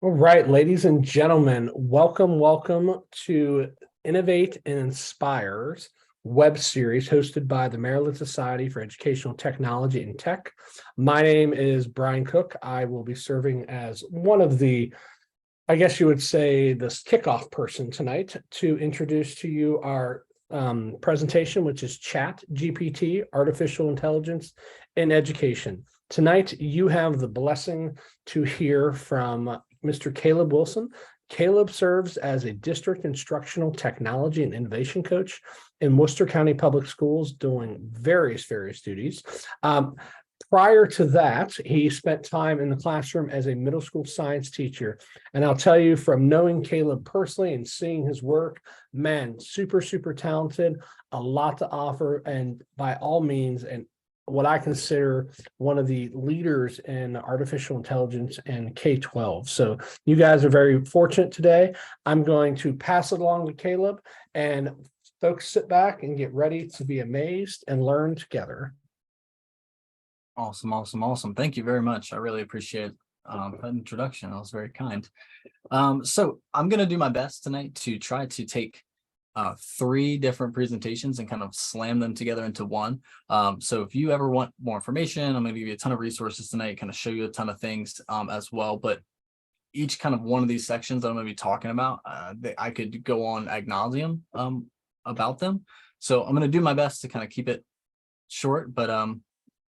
All right, ladies and gentlemen, welcome to Innovate and Inspire's web series hosted by the Maryland Society for Educational Technology and Tech. My name is Brian Cook. I will be serving as one of the, I guess you would say, this kickoff person tonight to introduce to you our presentation, which is ChatGPT, Artificial Intelligence in Education. Tonight, you have the blessing to hear from Mr. Caleb Wilson. Caleb serves as a district instructional technology and innovation coach in Worcester County Public Schools, doing various duties. Prior to that, he spent time in the classroom as a middle school science teacher. And I'll tell you, from knowing Caleb personally and seeing his work, man, super talented, a lot to offer, and by all means, and what I consider one of the leaders in artificial intelligence and K-12. So you guys are very fortunate today. I'm going to pass it along to Caleb, and folks, sit back and get ready to be amazed and learn together. Awesome. Thank you very much. I really appreciate that introduction. That was very kind. So I'm going to do my best tonight to try to take 3 different presentations and kind of slam them together into one. So if you ever want more information, I'm going to give you a ton of resources tonight, kind of show you a ton of things as well. But each kind of one of these sections that I'm going to be talking about, I could go on ad nauseum about them. So I'm going to do my best to kind of keep it short, but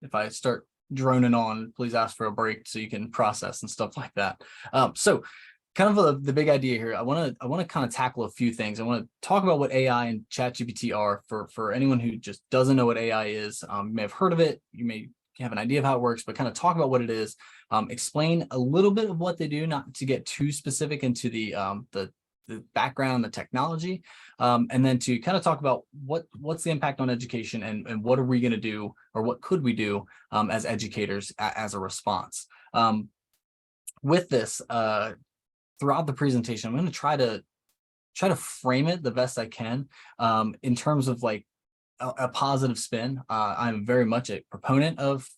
if I start droning on, please ask for a break so you can process and stuff like that. So kind of the big idea here, I want to kind of tackle a few things. I want to talk about what AI and ChatGPT are for anyone who just doesn't know what AI is. You may have heard of it, you may have an idea of how it works, but kind of talk about what it is, explain a little bit of what they do, not to get too specific into the background, the technology, and then to kind of talk about what's the impact on education and what are we going to do, or what could we do as educators as a response. With this, throughout the presentation, I'm going to try to frame it the best I can in terms of like a positive spin. I'm very much a proponent of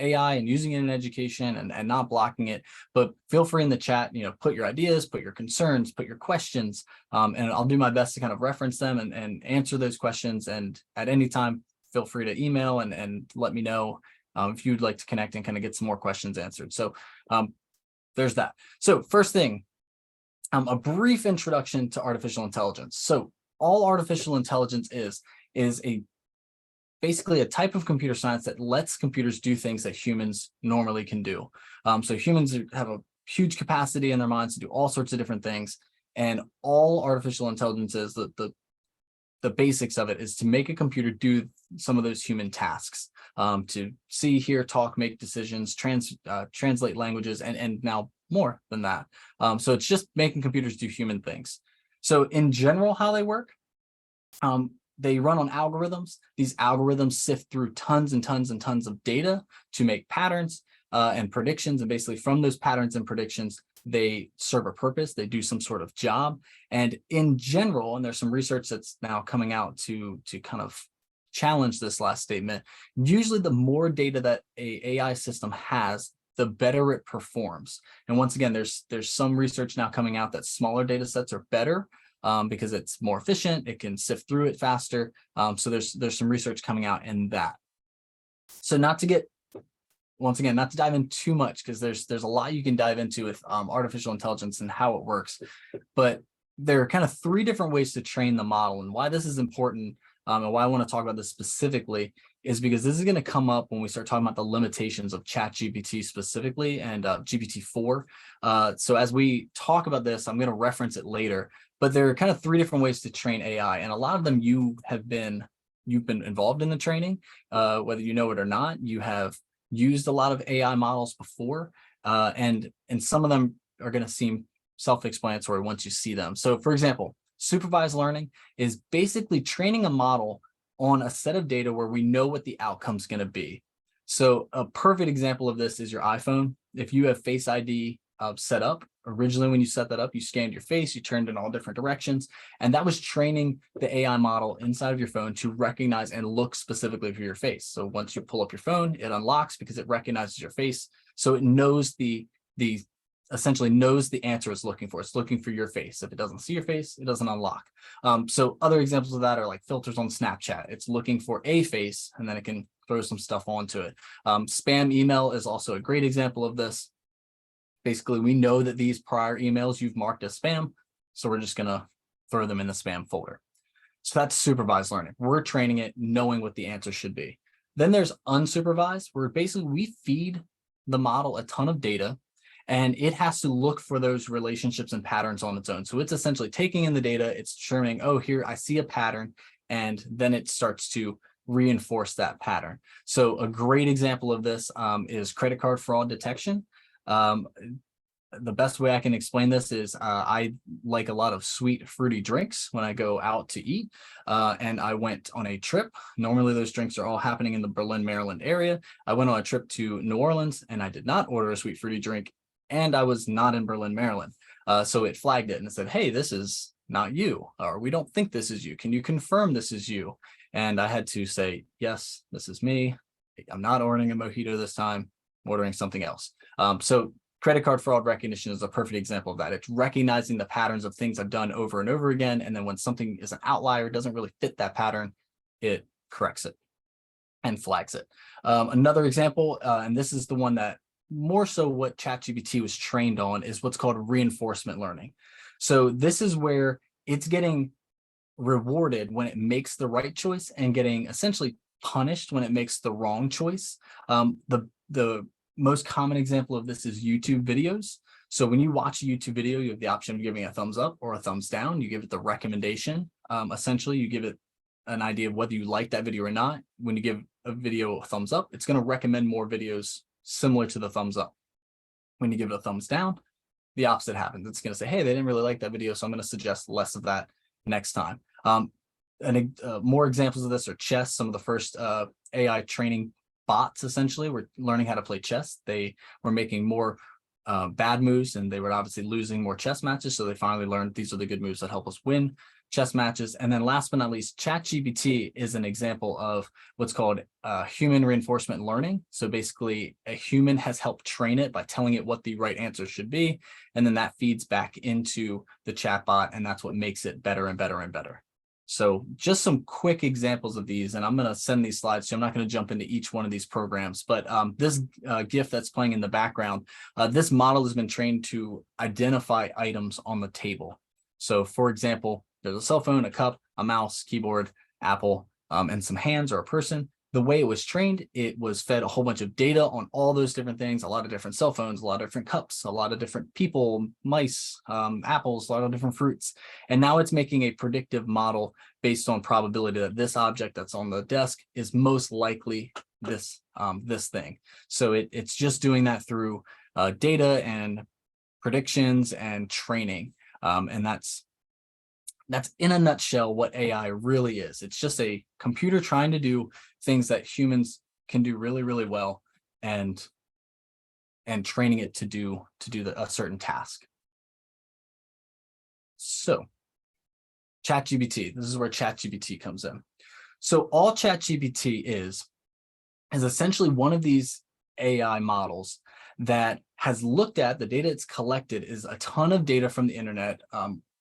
AI and using it in education and not blocking it, but feel free in the chat, put your ideas, put your concerns, put your questions, and I'll do my best to kind of reference them and answer those questions. And at any time, feel free to email and let me know if you'd like to connect and kind of get some more questions answered. So there's that. So first thing, a brief introduction to artificial intelligence. So all artificial intelligence is basically a type of computer science that lets computers do things that humans normally can do. So humans have a huge capacity in their minds to do all sorts of different things, and all artificial intelligence is the basics of it is to make a computer do some of those human tasks, to see, hear, talk, make decisions, translate languages, and now more than that. So it's just making computers do human things. So in general, how they work, they run on algorithms. These algorithms sift through tons and tons of data to make patterns and predictions. And basically from those patterns and predictions, they serve a purpose. They do some sort of job. And in general, and there's some research that's now coming out to kind of challenge this last statement, usually the more data that a AI system has, the better it performs. And once again, there's some research now coming out that smaller data sets are better, because it's more efficient, it can sift through it faster. So there's some research coming out in that. So not to dive in too much, because there's a lot you can dive into with artificial intelligence and how it works. But there are kind of 3 different ways to train the model, and why this is important, and why I want to talk about this specifically is because this is going to come up when we start talking about the limitations of ChatGPT specifically and GPT-4. So as we talk about this, I'm going to reference it later. But there are kind of 3 different ways to train AI, and a lot of them you've been involved in the training, whether you know it or not. You have used a lot of AI models before, and some of them are going to seem self-explanatory once you see them. So, for example, supervised learning is basically training a model on a set of data where we know what the outcome is going to be. So, a perfect example of this is your iPhone. If you have Face ID set up, originally when you set that up, you scanned your face, you turned in all different directions, and that was training the AI model inside of your phone to recognize and look specifically for your face. So once you pull up your phone, it unlocks because it recognizes your face, so it knows the essentially knows the answer it's looking for. It's looking for your face. If it doesn't see your face, it doesn't unlock. So other examples of that are like filters on Snapchat. It's looking for a face, and then it can throw some stuff onto it. Spam email is also a great example of this. Basically, we know that these prior emails you've marked as spam, so we're just going to throw them in the spam folder. So that's supervised learning. We're training it knowing what the answer should be. Then there's unsupervised, where basically we feed the model a ton of data, and it has to look for those relationships and patterns on its own. So it's essentially taking in the data, it's determining, oh, here I see a pattern, and then it starts to reinforce that pattern. So a great example of this is credit card fraud detection. The best way I can explain this is I like a lot of sweet, fruity drinks when I go out to eat. And I went on a trip. Normally, those drinks are all happening in the Berlin, Maryland area. I went on a trip to New Orleans, and I did not order a sweet, fruity drink. And I was not in Berlin, Maryland. So it flagged it and it said, hey, this is not you, or we don't think this is you. Can you confirm this is you? And I had to say, yes, this is me. I'm not ordering a mojito this time. I'm ordering something else. So credit card fraud recognition is a perfect example of that. It's recognizing the patterns of things I've done over and over again. And then when something is an outlier, doesn't really fit that pattern, it corrects it and flags it. Another example, and this is the one that more so what ChatGPT was trained on, is what's called reinforcement learning. So this is where it's getting rewarded when it makes the right choice and getting essentially punished when it makes the wrong choice. The most common example of this is YouTube videos. So when you watch a YouTube video, you have the option of giving a thumbs up or a thumbs down. You give it the recommendation. Essentially, you give it an idea of whether you like that video or not. When you give a video a thumbs up, it's going to recommend more videos similar to the thumbs up. When you give it a thumbs down, the opposite happens. It's going to say, hey, they didn't really like that video, so I'm going to suggest less of that next time. More examples of this are chess. Some of the first AI training bots essentially were learning how to play chess. They were making more bad moves, and they were obviously losing more chess matches. So they finally learned these are the good moves that help us win chess matches. And then last but not least, ChatGPT is an example of what's called human reinforcement learning. So basically a human has helped train it by telling it what the right answer should be. And then that feeds back into the chatbot, and that's what makes it better and better and better. So just some quick examples of these, and I'm going to send these slides, so I'm not going to jump into each one of these programs, but this GIF that's playing in the background, this model has been trained to identify items on the table. So for example, there's a cell phone, a cup, a mouse, keyboard, Apple, and some hands or a person. The way it was trained, it was fed a whole bunch of data on all those different things, a lot of different cell phones, a lot of different cups, a lot of different people, mice, apples, a lot of different fruits. And now it's making a predictive model based on probability that this object that's on the desk is most likely this thing. So it's just doing that through data and predictions and training. And that's in a nutshell what AI really is. It's just a computer trying to do things that humans can do really, really well, and training it to do a certain task. So ChatGPT, this is where ChatGPT comes in. So all ChatGPT is essentially one of these AI models that has looked at the data it's collected is a ton of data from the internet,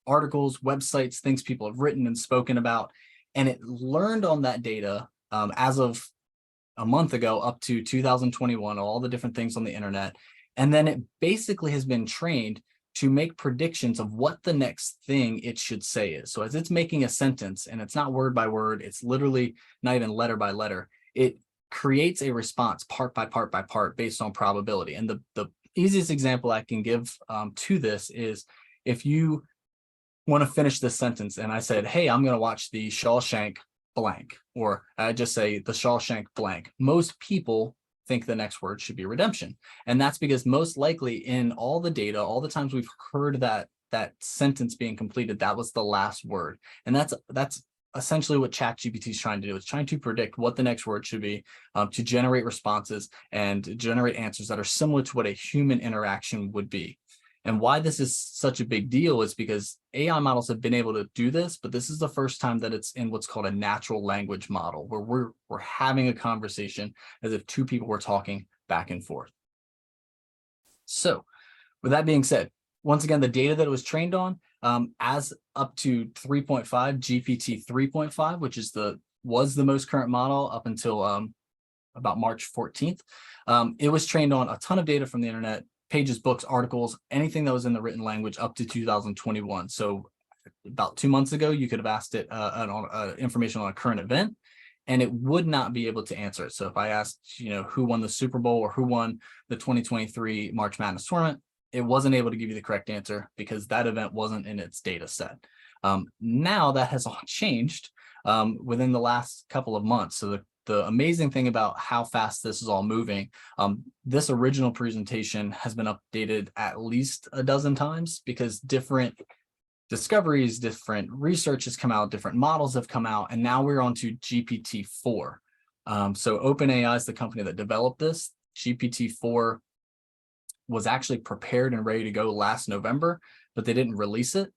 articles, websites, things people have written and spoken about, and it learned on that data as of a month ago up to 2021, all the different things on the internet. And then it basically has been trained to make predictions of what the next thing it should say is. So as it's making a sentence, and it's not word by word, it's literally not even letter by letter, it creates a response part by part by part based on probability. And the easiest example I can give to this is if you want to finish this sentence and I said, hey, I'm going to watch the Shawshank blank, or I just say the Shawshank blank, most people think the next word should be redemption. And that's because most likely in all the data, all the times we've heard that sentence being completed, that was the last word. And that's essentially what ChatGPT is trying to do. It's trying to predict what the next word should be, to generate responses and generate answers that are similar to what a human interaction would be. And why this is such a big deal is because AI models have been able to do this, but this is the first time that it's in what's called a natural language model, where we're having a conversation as if two people were talking back and forth. So With that being said, once again, the data that it was trained on, as up to 3.5, GPT 3.5, which was the most current model up until about March 14th. It was trained on a ton of data from the internet, pages, books, articles, anything that was in the written language up to 2021. So about 2 months ago, you could have asked it information on a current event, and it would not be able to answer it. So if I asked, who won the Super Bowl or who won the 2023 March Madness tournament, it wasn't able to give you the correct answer because that event wasn't in its data set. Now that has all changed within the last couple of months. So the amazing thing about how fast this is all moving, this original presentation has been updated at least a dozen times because different discoveries, different research has come out, different models have come out, and now we're on to GPT-4. So OpenAI is the company that developed this. GPT-4 was actually prepared and ready to go last November, but they didn't release it.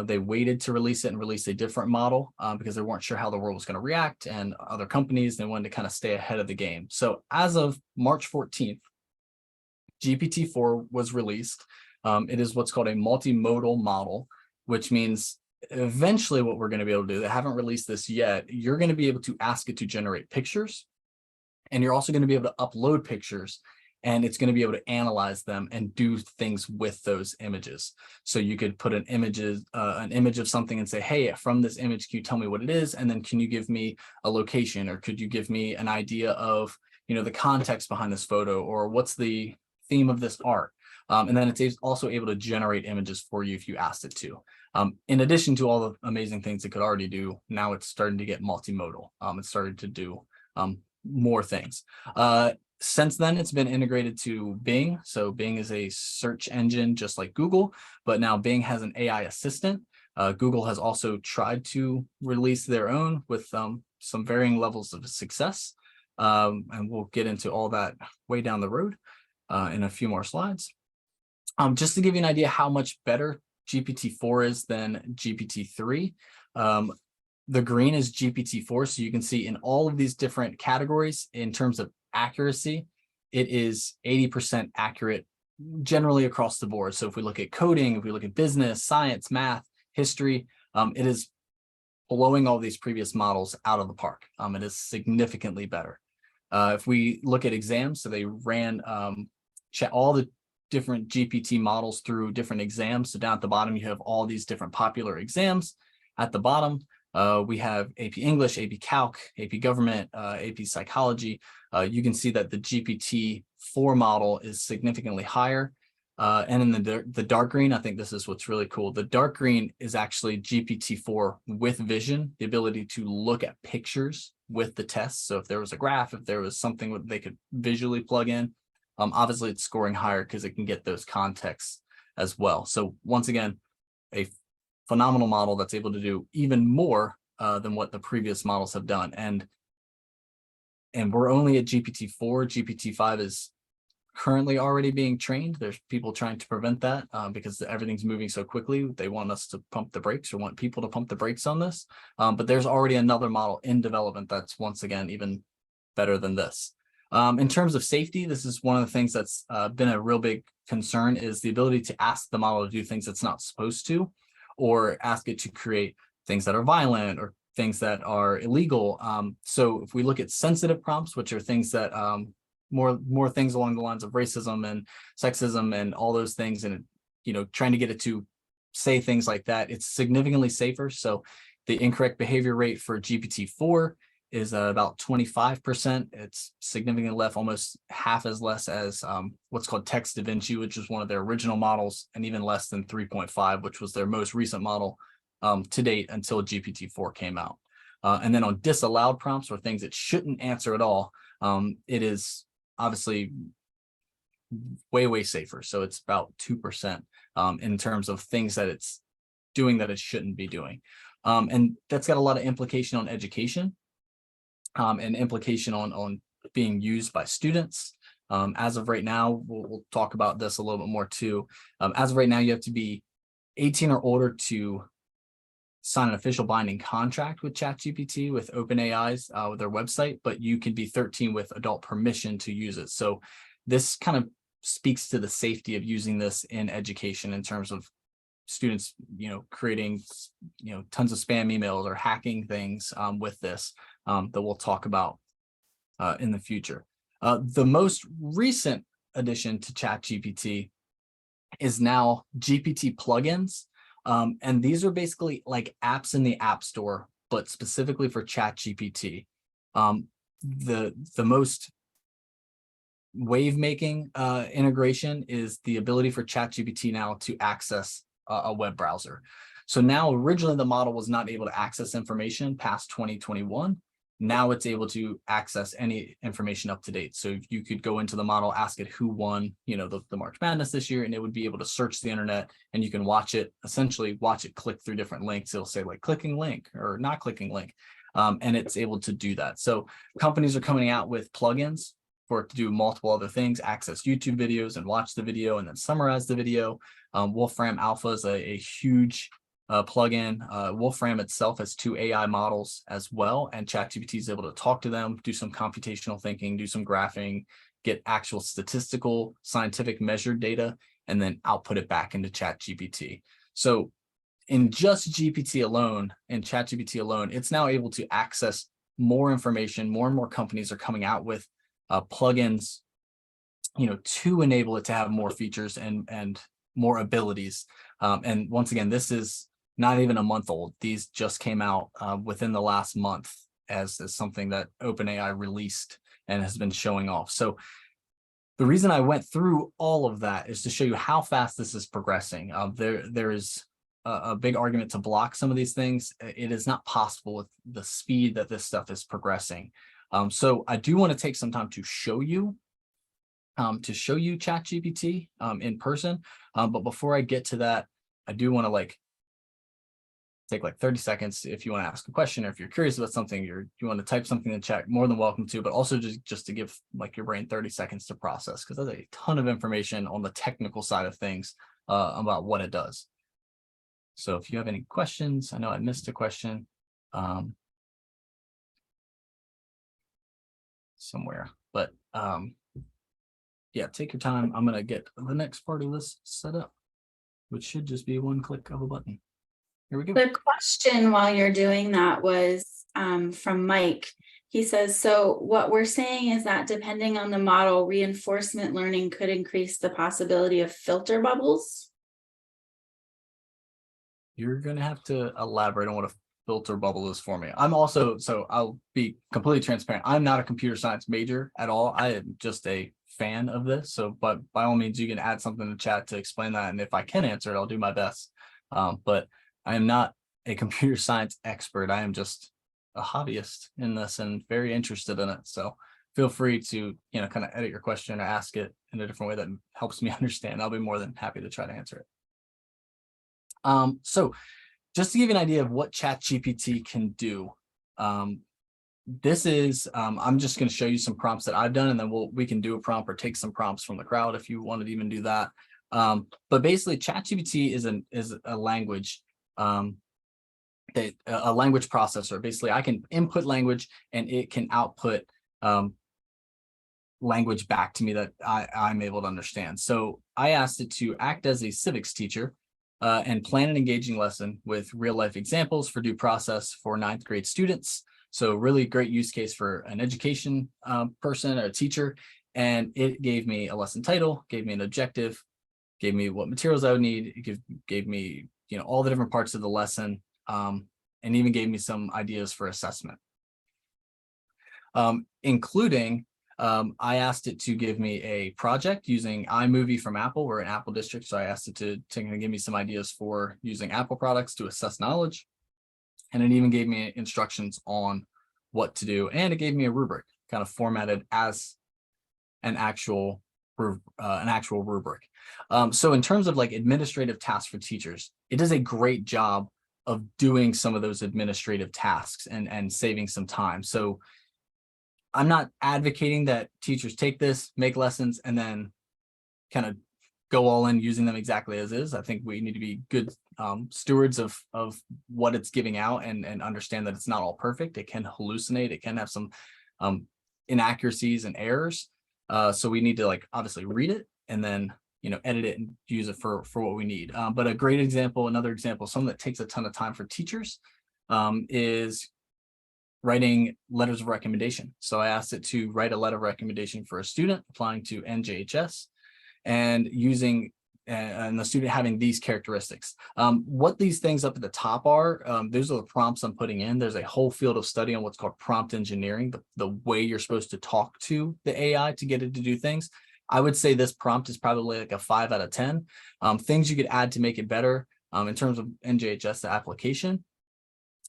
They waited to release it and release a different model because they weren't sure how the world was going to react, and other companies, they wanted to kind of stay ahead of the game. So as of March 14th, GPT-4 was released. It is what's called a multimodal model, which means eventually what we're going to be able to do, they haven't released this yet, you're going to be able to ask it to generate pictures, and you're also going to be able to upload pictures, and it's going to be able to analyze them and do things with those images. So you could put an image of something and say, hey, from this image, can you tell me what it is? And then can you give me a location, or could you give me an idea of, the context behind this photo, or what's the theme of this art? And then it's also able to generate images for you if you asked it to. In addition to all the amazing things it could already do, now it's starting to get multimodal. It's started to do more things. Since then, it's been integrated to Bing. So Bing is a search engine just like Google, but now Bing has an AI assistant. Google has also tried to release their own with some varying levels of success. And we'll get into all that way down the road in a few more slides. Just to give you an idea how much better GPT-4 is than GPT-3. The green is GPT-4, so you can see in all of these different categories in terms of accuracy, it is 80% accurate generally across the board. So if we look at coding, if we look at business, science, math, history, it is blowing all these previous models out of the park. It is significantly better. If we look at exams, so they ran all the different GPT models through different exams. So down at the bottom, you have all these different popular exams. At the bottom, we have AP English, AP Calc, AP Government, AP Psychology. You can see that the GPT-4 model is significantly higher. And in the dark green, I think this is what's really cool. The dark green is actually GPT-4 with vision, the ability to look at pictures with the test. So if there was a graph, if there was something that they could visually plug in, obviously it's scoring higher because it can get those contexts as well. So once again, a phenomenal model that's able to do even more than what the previous models have done. And we're only at GPT-4. GPT-5 is currently already being trained. There's people trying to prevent that because everything's moving so quickly. They want us to pump the brakes, or want people to pump the brakes on this. But there's already another model in development that's, once again, even better than this. In terms of safety, this is one of the things that's been a real big concern, is the ability to ask the model to do things it's not supposed to, or ask it to create things that are violent or things that are illegal. So if we look at sensitive prompts, which are things that more things along the lines of racism and sexism and all those things, and trying to get it to say things like that, it's significantly safer. So the incorrect behavior rate for GPT-4 is about 25%. It's significantly less, almost half as less as what's called Text Da Vinci, which is one of their original models, and even less than 3.5, which was their most recent model to date until GPT-4 came out. And then on disallowed prompts, or things it shouldn't answer at all, it is obviously way safer. So it's about 2% in terms of things that it's doing that it shouldn't be doing. And that's got a lot of implication on education. And implication on being used by students. As of right now, we'll talk about this a little bit more too. As of right now, you have to be 18 or older to sign an official binding contract with ChatGPT, with OpenAI's with their website, but you can be 13 with adult permission to use it. So this kind of speaks to the safety of using this in education in terms of students, creating, tons of spam emails or hacking things with this that we'll talk about in the future. The most recent addition to ChatGPT is now GPT plugins. And these are basically like apps in the App Store, but specifically for ChatGPT. The most wave making integration is the ability for ChatGPT now to access a web browser. So now originally the model was not able to access information past 2021. Now it's able to access any information up to date. So you could go into the model, ask it who won, the March Madness this year, and it would be able to search the internet, and you can essentially watch it click through different links. It'll say like clicking link or not clicking link. And it's able to do that. So companies are coming out with plugins for it to do multiple other things, access YouTube videos and watch the video and then summarize the video. Wolfram Alpha is a huge plugin. Wolfram itself has 2 AI models as well, and ChatGPT is able to talk to them, do some computational thinking, do some graphing, get actual statistical, scientific measured data, and then output it back into ChatGPT. So in just GPT alone, in ChatGPT alone, it's now able to access more information. More and more companies are coming out with plugins, to enable it to have more features and more abilities. And once again, this is not even a month old. These just came out within the last month as something that OpenAI released and has been showing off. So the reason I went through all of that is to show you how fast this is progressing. There is a big argument to block some of these things. It is not possible with the speed that this stuff is progressing. So I do want to take some time to show you ChatGPT in person. But before I get to that, I do want to take 30 seconds if you want to ask a question, or if you're curious about something, you want to type something in the chat, more than welcome to, but also just to give your brain 30 seconds to process, because there's a ton of information on the technical side of things about what it does. So if you have any questions, I know I missed a question somewhere, but yeah, take your time. I'm going to get the next part of this set up, which should just be one click of a button. Here we go. The question while you're doing that was from Mike. He says, so what we're saying is that depending on the model, reinforcement learning could increase the possibility of filter bubbles. You're going to have to elaborate on what a filter bubble is for me. I'm also, so I'll be completely transparent. I'm not a computer science major at all. I am just a fan of this. So, but by all means, you can add something in the chat to explain that. And if I can answer it, I'll do my best. But I am not a computer science expert. I am just a hobbyist in this and very interested in it. So feel free to, kind of edit your question or ask it in a different way that helps me understand. I'll be more than happy to try to answer it. So just to give you an idea of what ChatGPT can do, this is, I'm just going to show you some prompts that I've done, and then we can do a prompt or take some prompts from the crowd if you wanted to even do that. But basically ChatGPT is a language, a language processor. Basically, I can input language and it can output language back to me that I'm able to understand. So I asked it to act as a civics teacher and plan an engaging lesson with real life examples for due process for 9th grade students. So really great use case for an education person or a teacher. And it gave me a lesson title, gave me an objective, gave me what materials I would need. It gave me, all the different parts of the lesson, and even gave me some ideas for assessment, including I asked it to give me a project using iMovie from Apple. We're an Apple district, so I asked it to give me some ideas for using Apple products to assess knowledge. And it even gave me instructions on what to do. And it gave me a rubric kind of formatted as an actual rubric. So in terms of administrative tasks for teachers, it does a great job of doing some of those administrative tasks and saving some time. So I'm not advocating that teachers take this, make lessons, and then kind of go all in using them exactly as is. I think we need to be good stewards of what it's giving out and understand that it's not all perfect. It can hallucinate. It can have some inaccuracies and errors. So we need to obviously read it and then, edit it and use it for what we need. But a great example, another example, something that takes a ton of time for teachers, is writing letters of recommendation. So I asked it to write a letter of recommendation for a student applying to NJHS and using and the student having these characteristics. What these things up at the top are, those are the prompts I'm putting in. There's a whole field of study on what's called prompt engineering, the way you're supposed to talk to the AI to get it to do things. I would say this prompt is probably like a 5 out of 10. Things you could add to make it better in terms of NJHS, the application,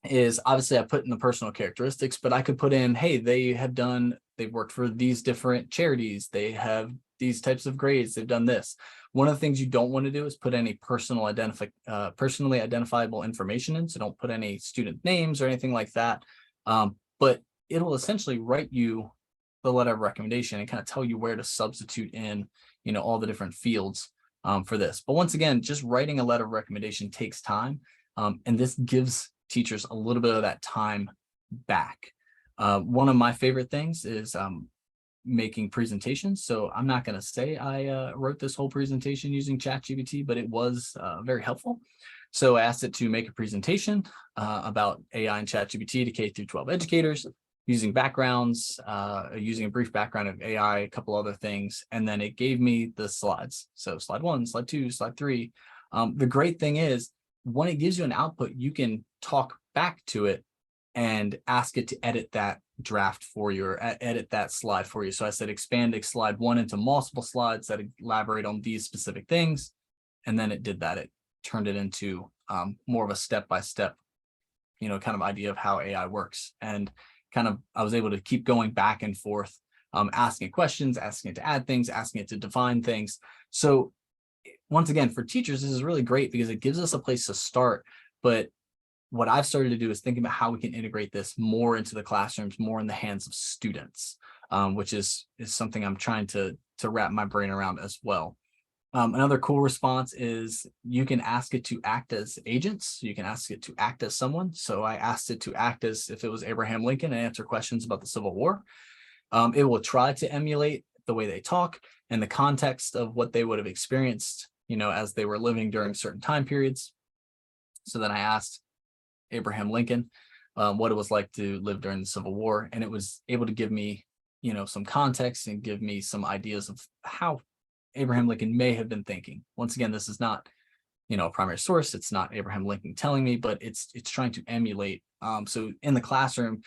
is obviously I put in the personal characteristics, but I could put in, hey, they've worked for these different charities, they have these types of grades, they've done this. One of the things you don't want to do is put any personally identifiable information in. So don't put any student names or anything like that. But it'll essentially write you the letter of recommendation and kind of tell you where to substitute in, all the different fields for this. But once again, just writing a letter of recommendation takes time. And this gives teachers a little bit of that time back. One of my favorite things is making presentations. So I'm not going to say I wrote this whole presentation using ChatGPT, but it was very helpful. So I asked it to make a presentation about AI and ChatGPT to K through 12 educators, using backgrounds, using a brief background of AI, a couple other things, and then it gave me the slides. So slide 1, slide 2, slide 3. The great thing is when it gives you an output, you can talk back to it and ask it to edit that draft for you or edit that slide for you. So I said, expand slide 1 into multiple slides that elaborate on these specific things. And then it did that. It turned it into more of a step-by-step, kind of idea of how AI works. And I was able to keep going back and forth, asking it questions, asking it to add things, asking it to define things. So once again, for teachers, this is really great because it gives us a place to start. But what I've started to do is thinking about how we can integrate this more into the classrooms, more in the hands of students, which is something I'm trying to wrap my brain around as well. Another cool response is you can ask it to act as agents. You can ask it to act as someone. So I asked it to act as if it was Abraham Lincoln and answer questions about the Civil War. It will try to emulate the way they talk and the context of what they would have experienced, as they were living during certain time periods. So then I asked Abraham Lincoln what it was like to live during the Civil War, and it was able to give me, some context and give me some ideas of how Abraham Lincoln may have been thinking. Once again, this is not, a primary source. It's not Abraham Lincoln telling me, but it's trying to emulate. So in the classroom,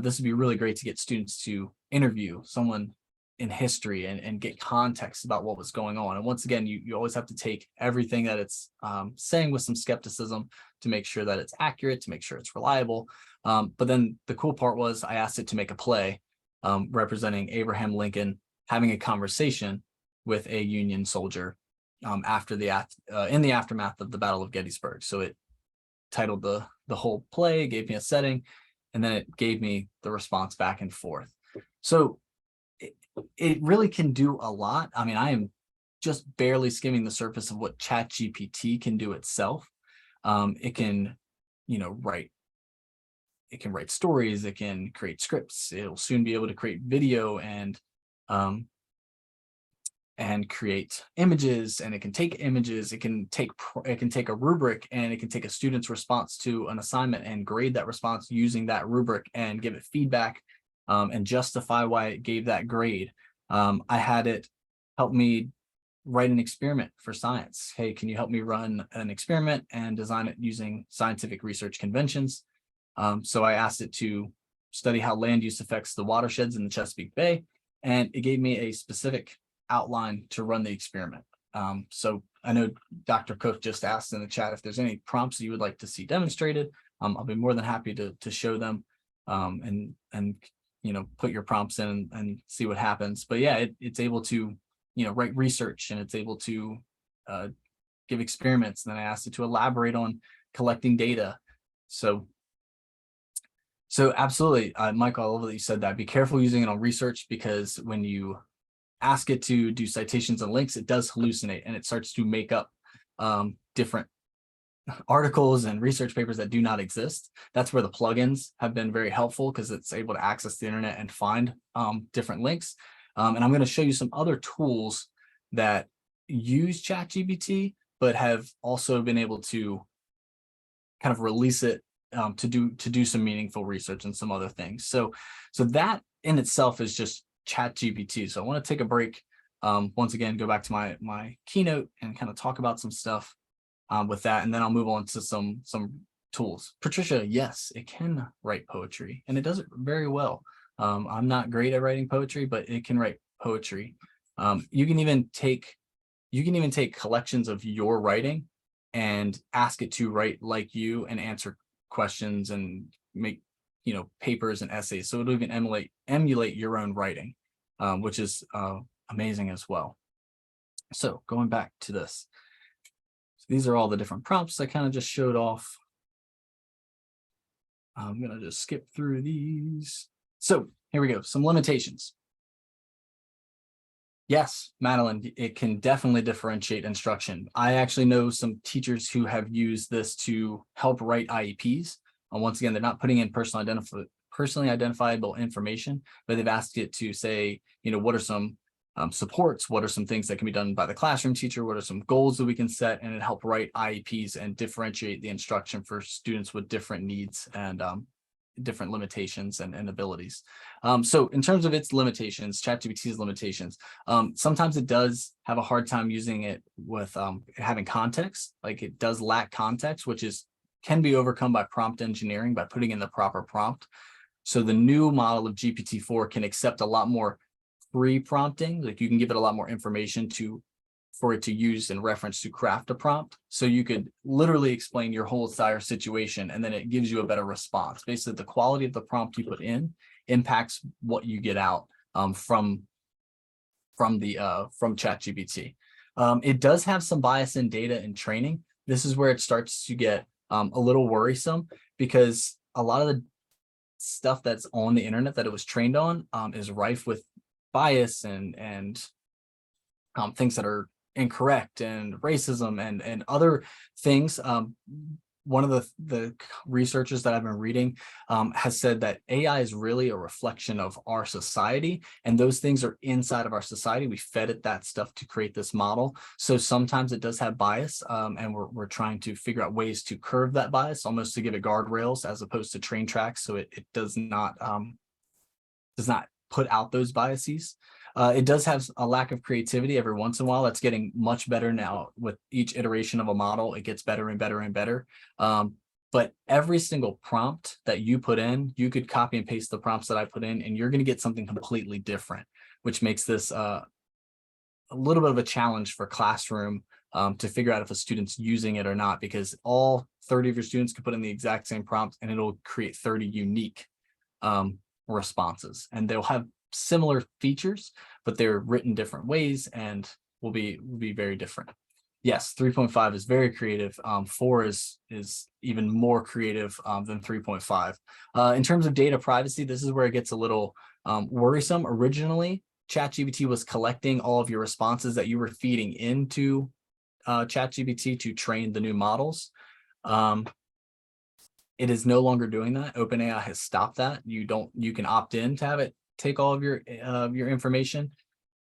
this would be really great to get students to interview someone in history and get context about what was going on. And once again, you always have to take everything that it's saying with some skepticism to make sure that it's accurate, to make sure it's reliable. But then the cool part was I asked it to make a play representing Abraham Lincoln having a conversation with a Union soldier after in the aftermath of the Battle of Gettysburg. So it titled the whole play, gave me a setting, and then it gave me the response back and forth. So it really can do a lot. I mean, I am just barely skimming the surface of what ChatGPT can do itself. It can, write. It can write stories. It can create scripts. It'll soon be able to create video and create images. And it can take images. It can take a rubric and it can take a student's response to an assignment and grade that response using that rubric and give it feedback. And justify why it gave that grade. I had it help me write an experiment for science. Hey, can you help me run an experiment and design it using scientific research conventions? So I asked it to study how land use affects the watersheds in the Chesapeake Bay, and it gave me a specific outline to run the experiment. So I know Dr. Cook just asked in the chat if there's any prompts that you would like to see demonstrated. I'll be more than happy to show them and put your prompts in and see what happens. But yeah, it's able to, write research, and it's able to give experiments. And then I asked it to elaborate on collecting data. So absolutely, Michael, I love that you said that. Be careful using it on research, because when you ask it to do citations and links, it does hallucinate and it starts to make up different articles and research papers that do not exist. That's where the plugins have been very helpful, because it's able to access the internet and find different links. And I'm going to show you some other tools that use ChatGPT, but have also been able to kind of release it to do some meaningful research and some other things. So that in itself is just ChatGPT. So I want to take a break. Once again, go back to my keynote and kind of talk about some stuff with that, and then I'll move on to some tools. Patricia, yes, it can write poetry, and it does it very well. I'm not great at writing poetry, but it can write poetry. You can even take collections of your writing and ask it to write like you and answer questions and make papers and essays. So it'll even emulate your own writing, which is amazing as well. So going back to this, so these are all the different prompts I kind of just showed off. I'm gonna just skip through these. So here we go, some limitations. Yes, Madeline, it can definitely differentiate instruction. I actually know some teachers who have used this to help write IEPs. Once again, they're not putting in personally identifiable information, but they've asked it to say, what are some supports, what are some things that can be done by the classroom teacher, what are some goals that we can set, and it help write IEPs and differentiate the instruction for students with different needs and different limitations and abilities. So in terms of its limitations, ChatGPT's limitations, sometimes it does have a hard time using it with having context. Like it does lack context, which can be overcome by prompt engineering by putting in the proper prompt. So the new model of GPT-4 can accept a lot more pre-prompting. Like you can give it a lot more information for it to use and reference to craft a prompt. So you could literally explain your whole entire situation, and then it gives you a better response. Basically, the quality of the prompt you put in impacts what you get out from ChatGPT. It does have some bias in data and training. This is where it starts to get a little worrisome, because a lot of the stuff that's on the internet that it was trained on is rife with bias and things that are incorrect and racism and other things. One of the researchers that I've been reading has said that AI is really a reflection of our society, and those things are inside of our society. We fed it that stuff to create this model. So sometimes it does have bias, and we're trying to figure out ways to curb that bias, almost to give it guardrails as opposed to train tracks, so it does not put out those biases. It does have a lack of creativity every once in a while. That's getting much better now. With each iteration of a model, it gets better and better and better. But every single prompt that you put in, you could copy and paste the prompts that I put in, and you're going to get something completely different, which makes this a little bit of a challenge for classroom to figure out if a student's using it or not, because all 30 of your students could put in the exact same prompt and it'll create 30 unique responses, and they'll have similar features, but they're written different ways and will be very different. Yes, 3.5 is very creative. 4 is even more creative than 3.5. In terms of data privacy, this is where it gets a little worrisome. Originally, ChatGPT was collecting all of your responses that you were feeding into ChatGPT to train the new models. It is no longer doing that. OpenAI has stopped that. You can opt in to have it take all of your information,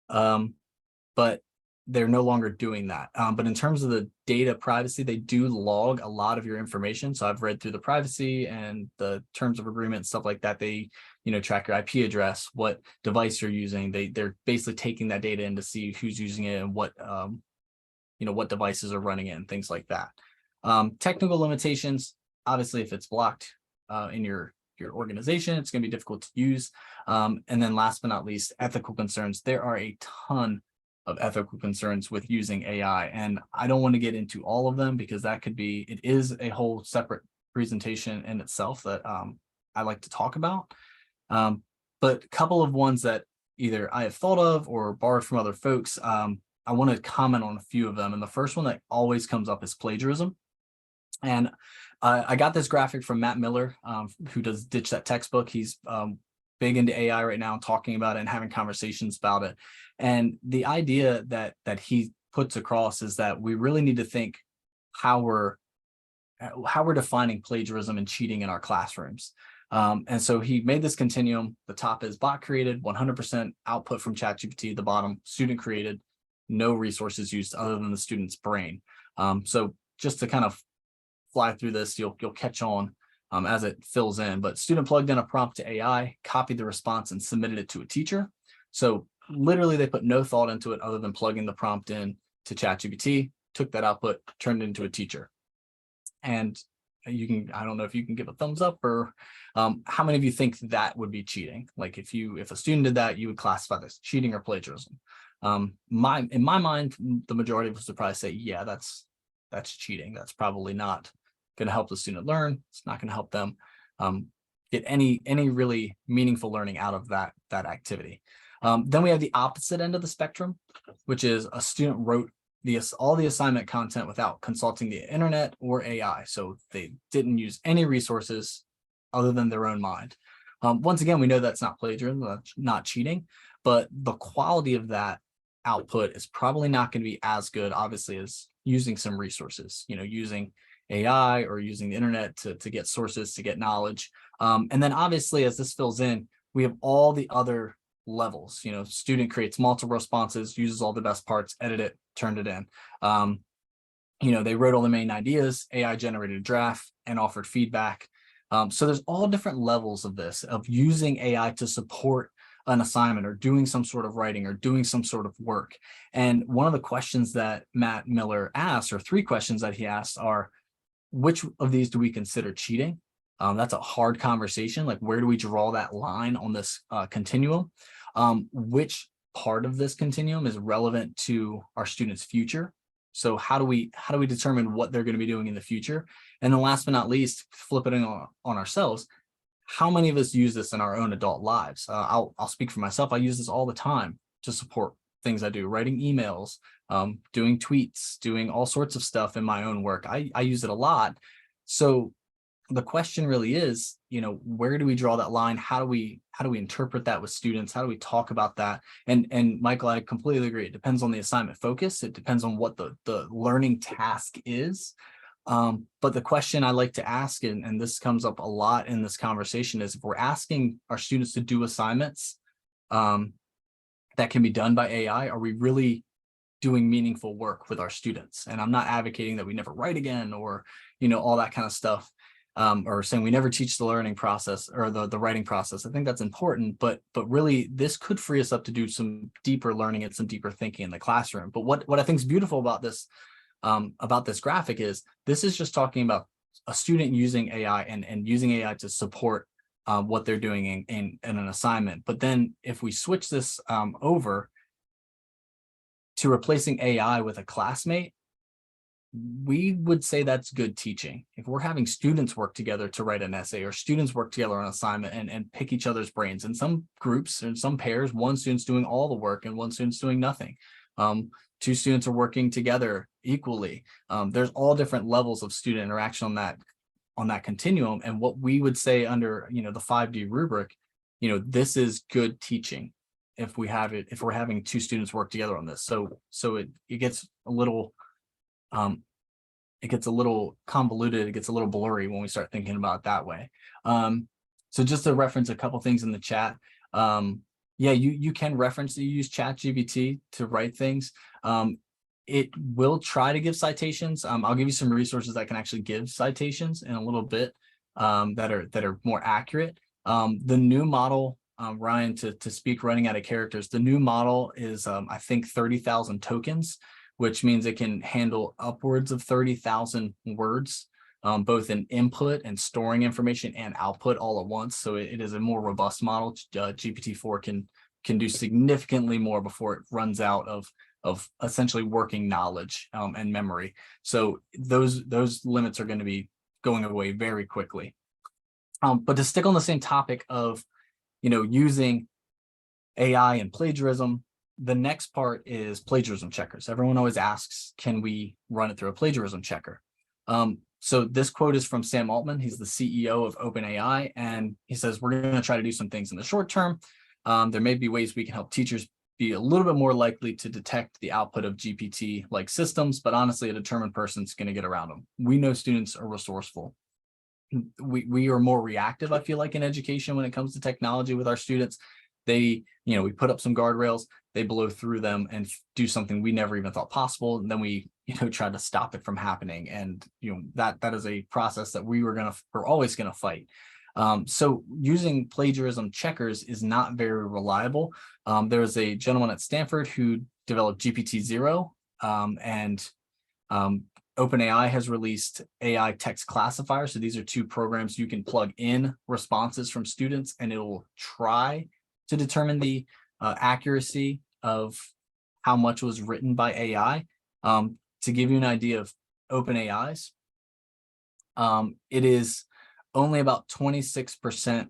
but they're no longer doing that. But in terms of the data privacy, they do log a lot of your information. So I've read through the privacy and the terms of agreement, stuff like that. They, track your IP address, what device you're using. They're basically taking that data in to see who's using it and what devices are running it and things like that. Technical limitations, obviously, if it's blocked in your organization, it's going to be difficult to use. And then last but not least, ethical concerns. There are a ton of ethical concerns with using AI, and I don't want to get into all of them because it is a whole separate presentation in itself that I like to talk about. But a couple of ones that either I have thought of or borrowed from other folks, I want to comment on a few of them. And the first one that always comes up is plagiarism. And I got this graphic from Matt Miller, who does Ditch That Textbook. He's big into AI right now, talking about it and having conversations about it. And the idea that he puts across is that we really need to think how we're defining plagiarism and cheating in our classrooms. And so he made this continuum. The top is bot created, 100% output from ChatGPT. The bottom, student created, no resources used other than the student's brain. So just to kind of fly through this, you'll catch on as it fills in. But student plugged in a prompt to AI, copied the response, and submitted it to a teacher. So literally, they put no thought into it other than plugging the prompt in to ChatGPT, took that output, turned it into a teacher. And I don't know if you can give a thumbs up, or how many of you think that would be cheating? Like if a student did that, you would classify this cheating or plagiarism. In my mind, the majority of us would probably say, yeah, that's cheating. That's probably not going to help the student learn. It's not going to help them get any really meaningful learning out of that activity. Then we have the opposite end of the spectrum, which is a student wrote all the assignment content without consulting the internet or AI. So they didn't use any resources other than their own mind. Once again, we know that's not plagiarism, that's not cheating, but the quality of that output is probably not going to be as good, obviously, as using some resources, using AI or using the internet to get sources, to get knowledge. And then obviously, as this fills in, we have all the other levels. Student creates multiple responses, uses all the best parts, edit it, turned it in. They wrote all the main ideas, AI generated a draft and offered feedback. So there's all different levels of this, of using AI to support an assignment or doing some sort of writing or doing some sort of work. And one of the questions that Matt Miller asked, or 3 questions that he asked, are, which of these do we consider cheating? That's a hard conversation. Like, where do we draw that line on this continuum? Which part of this continuum is relevant to our students' future? So how do we determine what they're going to be doing in the future? And then last but not least, flipping it on ourselves, how many of us use this in our own adult lives? I'll speak for myself. I use this all the time to support things I do, writing emails, doing tweets, doing all sorts of stuff in my own work. I use it a lot. So the question really is, where do we draw that line? How do we interpret that with students? How do we talk about that? And Michael, I completely agree. It depends on the assignment focus. It depends on what the learning task is. But the question I like to ask, and this comes up a lot in this conversation, is if we're asking our students to do assignments that can be done by AI, are we really doing meaningful work with our students? And I'm not advocating that we never write again, or all that kind of stuff. Or saying we never teach the learning process or the writing process. I think that's important, but really this could free us up to do some deeper learning and some deeper thinking in the classroom. But what I think is beautiful about this graphic is this is just talking about a student using AI and using AI to support what they're doing in an assignment. But then if we switch this over to replacing AI with a classmate, we would say that's good teaching. If we're having students work together to write an essay, or students work together on an assignment and pick each other's brains, in some groups and some pairs, one student's doing all the work and one student's doing nothing. 2 students are working together equally. There's all different levels of student interaction on that continuum. And what we would say under the 5D rubric, this is good teaching if we're having 2 students work together on this. So it gets a little convoluted, it gets a little blurry when we start thinking about it that way. So just to reference a couple things in the chat, you can reference that you use ChatGPT to write things. It will try to give citations. I'll give you some resources that can actually give citations in a little bit that are more accurate. The new model, Ryan, to speak running out of characters, the new model is I think 30,000 tokens, which means it can handle upwards of 30,000 words, both in input and storing information and output all at once. So it is a more robust model. GPT-4 can do significantly more before it runs out of essentially working knowledge and memory. So those limits are going to be going away very quickly. But to stick on the same topic of using AI and plagiarism, the next part is plagiarism checkers. Everyone always asks, can we run it through a plagiarism checker? So this quote is from Sam Altman. He's the CEO of OpenAI, and he says, we're going to try to do some things in the short term. There may be ways we can help teachers be a little bit more likely to detect the output of GPT-like systems, but honestly, a determined person's going to get around them. We know students are resourceful. We are more reactive, I feel like, in education when it comes to technology with our students. They, we put up some guardrails, they blow through them and do something we never even thought possible. And then we, try to stop it from happening. And, that is a process that we're always going to fight. So using plagiarism checkers is not very reliable. There was a gentleman at Stanford who developed GPT-0, and OpenAI has released AI text classifier. So these are two programs you can plug in responses from students, and it will try to determine the accuracy of how much was written by AI. To give you an idea of OpenAI's, it is only about 26%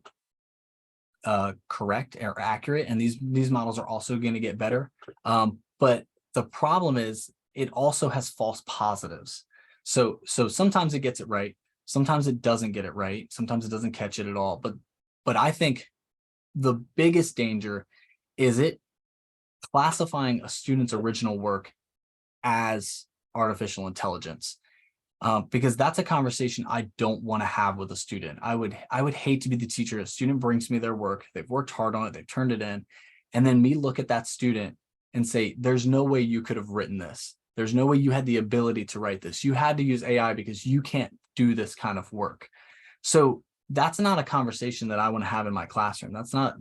correct or accurate, and these models are also going to get better. But the problem is it also has false positives. So sometimes it gets it right, sometimes it doesn't get it right, sometimes it doesn't catch it at all. But I think the biggest danger is it classifying a student's original work as artificial intelligence. Because that's a conversation I don't want to have with a student. I would hate to be the teacher. A student brings me their work, they've worked hard on it, they've turned it in, and then me look at that student and say, there's no way you could have written this. There's no way you had the ability to write this. You had to use AI because you can't do this kind of work. So that's not a conversation that I want to have in my classroom. That's not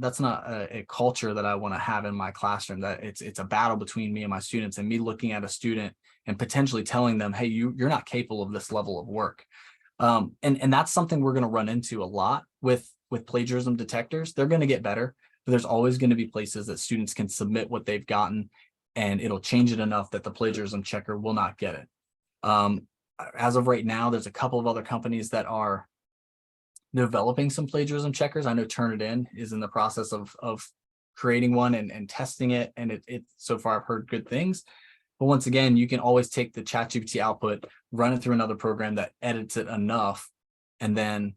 a culture that I want to have in my classroom. That it's a battle between me and my students, and me looking at a student and potentially telling them, hey, you're not capable of this level of work. And that's something we're going to run into a lot with plagiarism detectors. They're going to get better, but there's always going to be places that students can submit what they've gotten, and it'll change it enough that the plagiarism checker will not get it. As of right now, there's a couple of other companies that are developing some plagiarism checkers. I know Turnitin is in the process of creating one and testing it, and it so far I've heard good things. But once again, you can always take the ChatGPT output, run it through another program that edits it enough, and then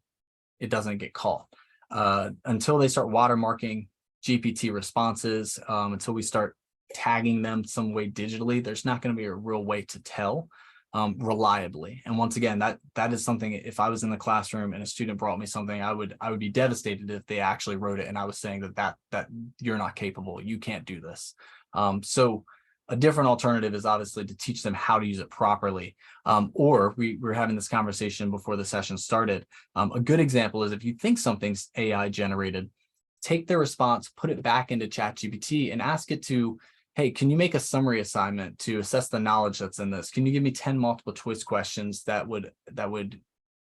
it doesn't get caught. Until they start watermarking GPT responses, until we start tagging them some way digitally, there's not going to be a real way to tell reliably. And once again, that is something, if I was in the classroom and a student brought me something, I would be devastated if they actually wrote it and I was saying that you're not capable, you can't do this. So a different alternative is obviously to teach them how to use it properly. Or we were having this conversation before the session started. A good example is if you think something's AI generated, take their response, put it back into ChatGPT and ask it to, hey, can you make a summary assignment to assess the knowledge that's in this? Can you give me 10 multiple choice questions that would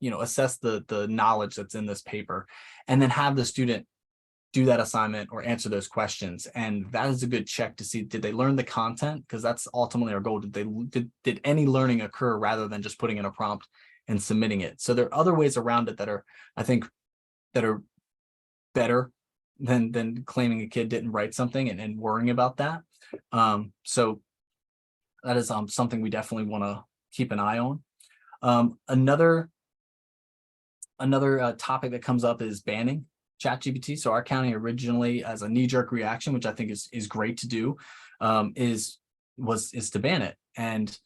assess the knowledge that's in this paper, and then have the student do that assignment or answer those questions. And that is a good check to see, did they learn the content? Because that's ultimately our goal. Did any learning occur rather than just putting in a prompt and submitting it? So there are other ways around it that are, I think, that are better than claiming a kid didn't write something and worrying about that. So that is something we definitely want to keep an eye on. Another topic that comes up is banning ChatGPT. So our county originally, as a knee-jerk reaction, which I think is great to do, is to ban it. And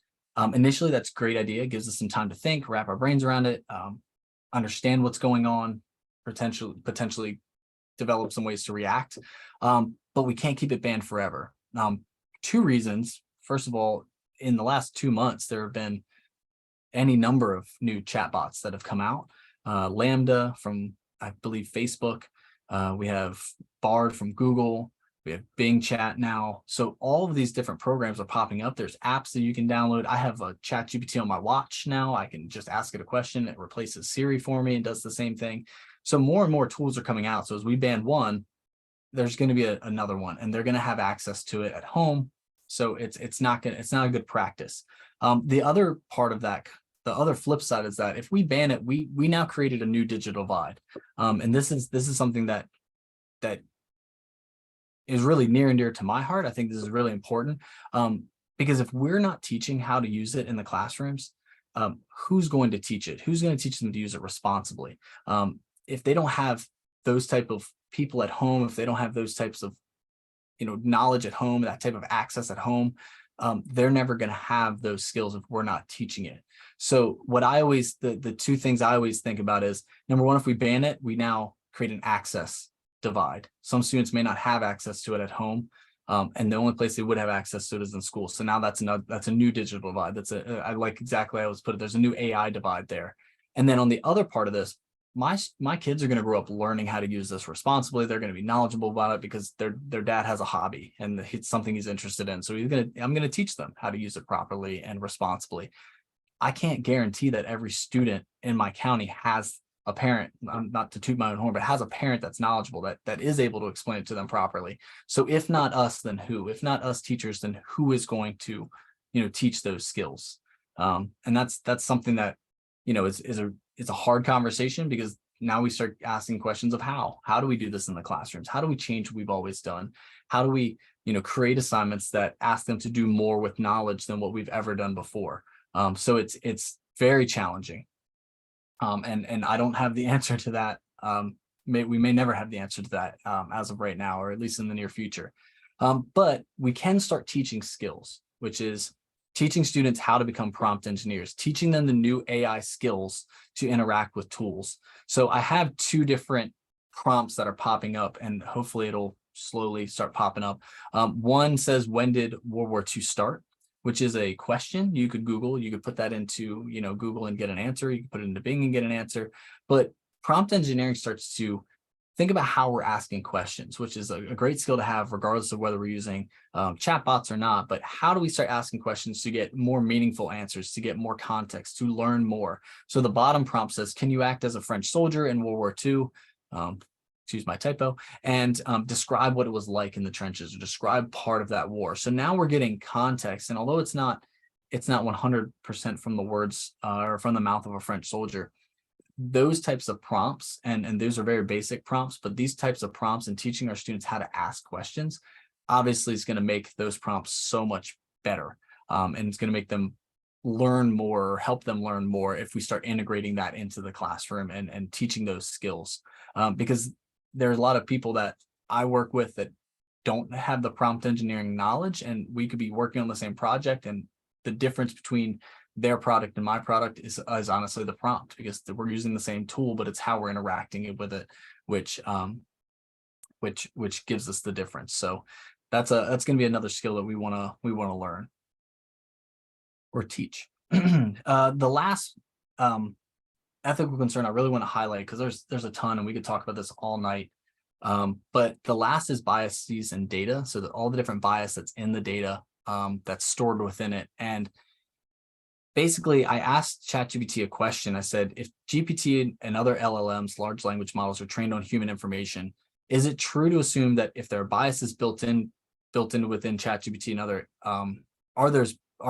initially, that's a great idea. It gives us some time to think, wrap our brains around it, understand what's going on, potentially develop some ways to react. But we can't keep it banned forever. Two reasons. First of all, in the last 2 months, there have been any number of new chatbots that have come out. Lambda from, I believe, Facebook. We have Bard from Google. We have Bing Chat now. So all of these different programs are popping up. There's apps that you can download. I have a ChatGPT on my watch now. I can just ask it a question. It replaces Siri for me and does the same thing. So more and more tools are coming out. So as we ban one, there's going to be another one, and they're going to have access to it at home. So it's not a good practice. The other part of that, the other flip side is that if we ban it, we now created a new digital divide. And this is something that is really near and dear to my heart. I think this is really important, because if we're not teaching how to use it in the classrooms, who's going to teach it? Who's going to teach them to use it responsibly? If they don't have those type of people at home, if they don't have those types of knowledge at home, that type of access at home, they're never going to have those skills if we're not teaching it. So what the two things I always think about is, number one, if we ban it, we now create an access divide. Some students may not have access to it at home. And the only place they would have access to it is in school. So now that's a new digital divide. I like exactly how I was put it. There's a new AI divide there. And then on the other part of this, my kids are going to grow up learning how to use this responsibly. They're going to be knowledgeable about it because their dad has a hobby and it's something he's interested in. So I'm going to teach them how to use it properly and responsibly. I can't guarantee that every student in my county has a parent, not to toot my own horn, but has a parent that's knowledgeable, that is able to explain it to them properly. So if not us, then who? If not us teachers, then who is going to, teach those skills? And that's something that, it's a hard conversation, because now we start asking questions of how do we do this in the classrooms? How do we change what we've always done? How do we, create assignments that ask them to do more with knowledge than what we've ever done before? So it's very challenging. And I don't have the answer to that. We may never have the answer to that as of right now, or at least in the near future. But we can start teaching skills, which is teaching students how to become prompt engineers, teaching them the new AI skills to interact with tools. So I have 2 different prompts that are popping up, and hopefully it'll slowly start popping up. One says, when did World War II start? Which is a question you could Google. You could put that into, Google and get an answer. You can put it into Bing and get an answer. But prompt engineering starts to think about how we're asking questions, which is a great skill to have regardless of whether we're using chatbots or not. But how do we start asking questions to get more meaningful answers, to get more context, to learn more? So the bottom prompt says, can you act as a French soldier in World War II? Excuse my typo, and describe what it was like in the trenches, or describe part of that war. So now we're getting context. And although it's not 100% from the words or from the mouth of a French soldier, those types of prompts, and those are very basic prompts, but these types of prompts and teaching our students how to ask questions, obviously is going to make those prompts so much better. And it's going to make them learn more, or help them learn more, if we start integrating that into the classroom and teaching those skills. Because there's a lot of people that I work with that don't have the prompt engineering knowledge, and we could be working on the same project, and the difference between their product and my product is honestly the prompt, because we're using the same tool, but it's how we're interacting with it, which gives us the difference. So that's going to be another skill that we want to learn or teach. The last ethical concern I really want to highlight, because there's a ton, and we could talk about this all night. But the last is biases and data. So that all the different bias that's in the data that's stored within it. And basically, I asked ChatGPT a question. I said, if GPT and other LLMs, large language models, are trained on human information, is it true to assume that if there are biases built in within ChatGPT and other, are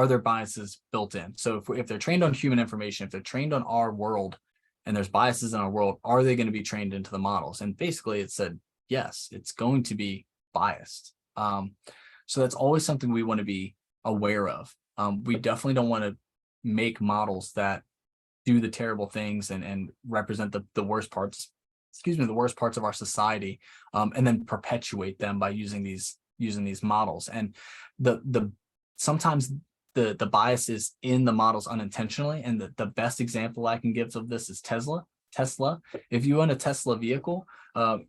there biases built in? So if they're trained on human information, if they're trained on our world, and there's biases in our world, are they going to be trained into the models? And basically it said, yes, it's going to be biased. So that's always something we want to be aware of. We definitely don't want to make models that do the terrible things and represent the worst parts, the worst parts of our society, and then perpetuate them by using these models. And sometimes the bias is in the models unintentionally. And the best example I can give of this is Tesla. If you own a Tesla vehicle,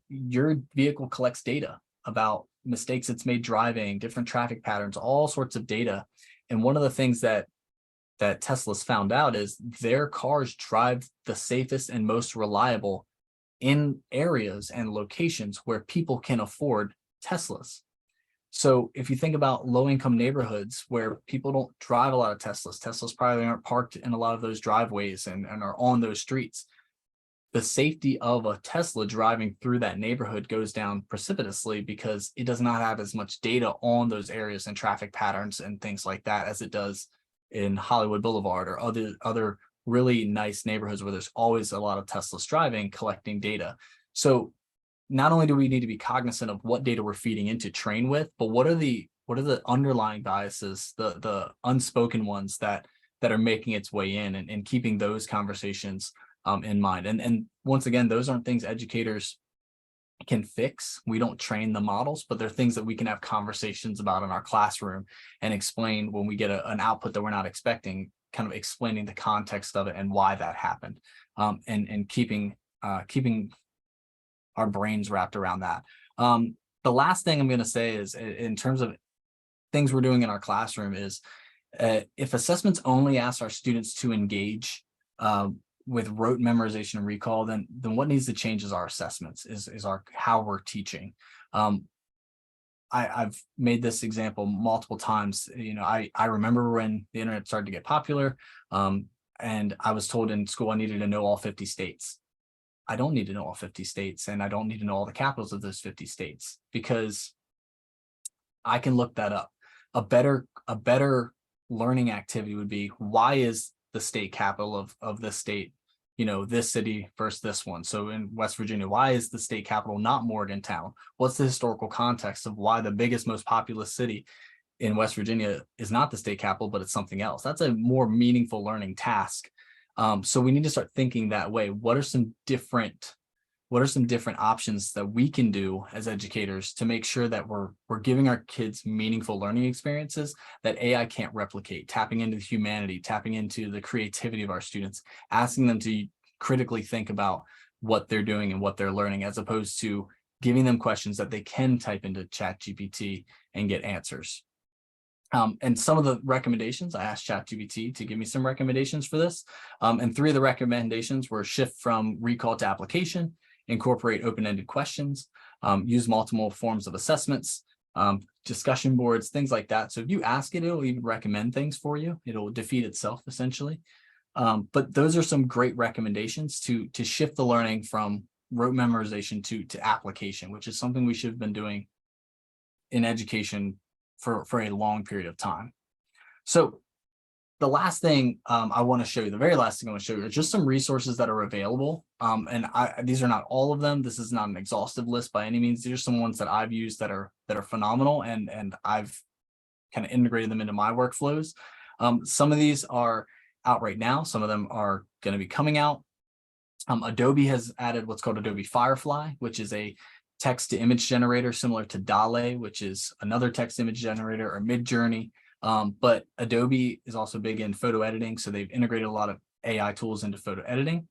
your vehicle collects data about mistakes it's made driving, different traffic patterns, all sorts of data. And one of the things that Tesla's found out is their cars drive the safest and most reliable in areas and locations where people can afford Teslas. So if you think about low-income neighborhoods where people don't drive a lot of Teslas probably aren't parked in a lot of those driveways and are on those streets. The safety of a Tesla driving through that neighborhood goes down precipitously, because it does not have as much data on those areas and traffic patterns and things like that as it does in Hollywood Boulevard or other really nice neighborhoods where there's always a lot of Teslas driving, collecting data. So not only do we need to be cognizant of what data we're feeding in to train with, but what are the underlying biases, the unspoken ones that are making its way in, and keeping those conversations in mind. And once again, those aren't things educators can fix. We don't train the models, but they're things that we can have conversations about in our classroom and explain when we get an output that we're not expecting, kind of explaining the context of it and why that happened, and keeping our brains wrapped around that. The last thing I'm going to say is, in terms of things we're doing in our classroom, is if assessments only ask our students to engage with rote memorization and recall, then what needs to change is our assessments, is our how we're teaching. I've made this example multiple times. I remember when the internet started to get popular, and I was told in school I needed to know all 50 states. I don't need to know all 50 states, and I don't need to know all the capitals of those 50 states, because I can look that up. A better learning activity would be, why is the state capital of this state, this city versus this one? So in West Virginia, why is the state capital not Morgantown? What's the historical context of why the biggest, most populous city in West Virginia is not the state capital, but it's something else? That's a more meaningful learning task. So we need to start thinking that way. What are some different options that we can do as educators to make sure that we're giving our kids meaningful learning experiences that AI can't replicate, tapping into the humanity, tapping into the creativity of our students, asking them to critically think about what they're doing and what they're learning, as opposed to giving them questions that they can type into ChatGPT and get answers. And some of the recommendations, I asked ChatGPT to give me some recommendations for this. And 3 of the recommendations were shift from recall to application, incorporate open-ended questions, use multiple forms of assessments, discussion boards, things like that. So if you ask it, it'll even recommend things for you. It'll defeat itself, essentially. But those are some great recommendations to shift the learning from rote memorization to application, which is something we should have been doing in education for a long period of time. So the last thing I want to show you, the very last thing I want to show you, are just some resources that are available. And these are not all of them. This is not an exhaustive list by any means. These are some ones that I've used that are phenomenal, and I've kind of integrated them into my workflows. Some of these are out right now. Some of them are going to be coming out. Adobe has added what's called Adobe Firefly, which is a text to image generator similar to DALL-E, which is another text image generator, or Midjourney. But Adobe is also big in photo editing, so they've integrated a lot of AI tools into photo editing.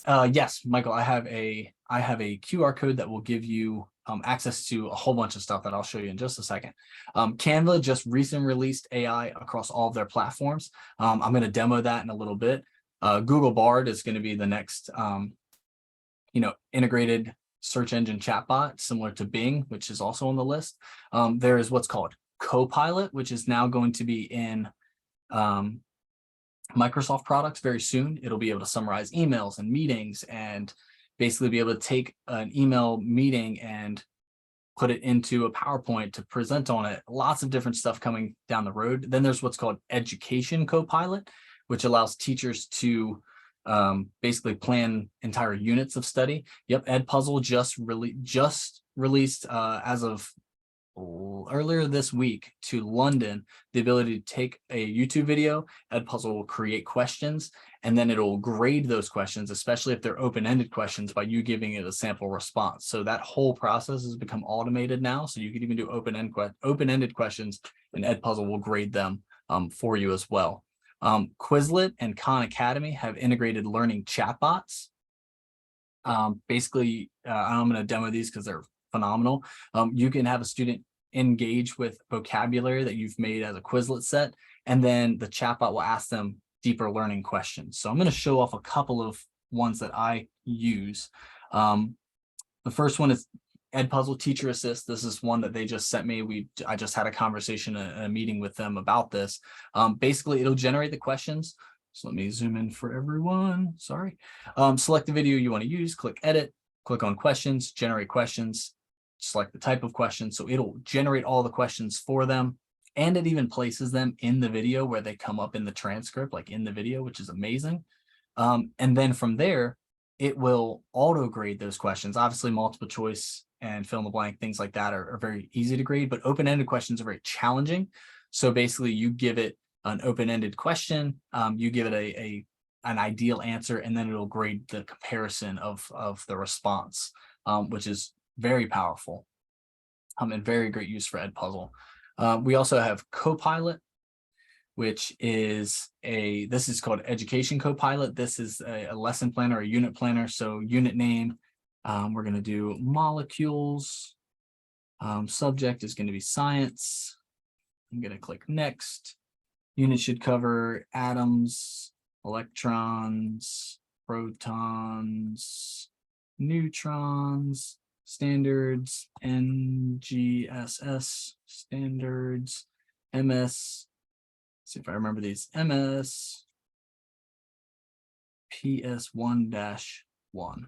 Yes, Michael, I have a QR code that will give you access to a whole bunch of stuff that I'll show you in just a second. Canva just recently released AI across all of their platforms. I'm going to demo that in a little bit. Google Bard is going to be the next, integrated search engine chatbot similar to Bing, which is also on the list. There is what's called Copilot, which is now going to be in Microsoft products very soon. It'll be able to summarize emails and meetings, and basically be able to take an email meeting and put it into a PowerPoint to present on it. Lots of different stuff coming down the road. Then there's what's called Education Copilot, which allows teachers to basically plan entire units of study. Yep, Edpuzzle just released as of earlier this week to London the ability to take a YouTube video. Edpuzzle will create questions, and then it'll grade those questions, especially if they're open-ended questions, by you giving it a sample response. So that whole process has become automated now. So you can even do open-ended questions, and Edpuzzle will grade them for you as well. Quizlet and Khan Academy have integrated learning chatbots. Basically, I'm going to demo these because they're phenomenal. You can have a student engage with vocabulary that you've made as a Quizlet set, and then the chatbot will ask them deeper learning questions. So I'm going to show off a couple of ones that I use. The first one is Edpuzzle Teacher Assist. This is one that they just sent me. I just had a conversation, a meeting with them about this. Basically, it'll generate the questions. So let me zoom in for everyone. Sorry. Select the video you want to use, click edit, click on questions, generate questions, select the type of question. So it'll generate all the questions for them. And it even places them in the video where they come up in the transcript, like in the video, which is amazing. And then from there, it will auto grade those questions. Obviously, multiple choice and fill in the blank, things like that are very easy to grade, but open-ended questions are very challenging. So basically, you give it an open-ended question, you give it an ideal answer, and then it'll grade the comparison of the response, which is very powerful and very great use for Edpuzzle. We also have Copilot, which is this is called Education Copilot. This is a lesson planner, a unit planner. So unit name, We're going to do molecules. Subject is going to be science. I'm going to click next. Unit should cover atoms, electrons, protons, neutrons, standards, NGSS, standards, MS. See if I remember these. MS, PS1-1.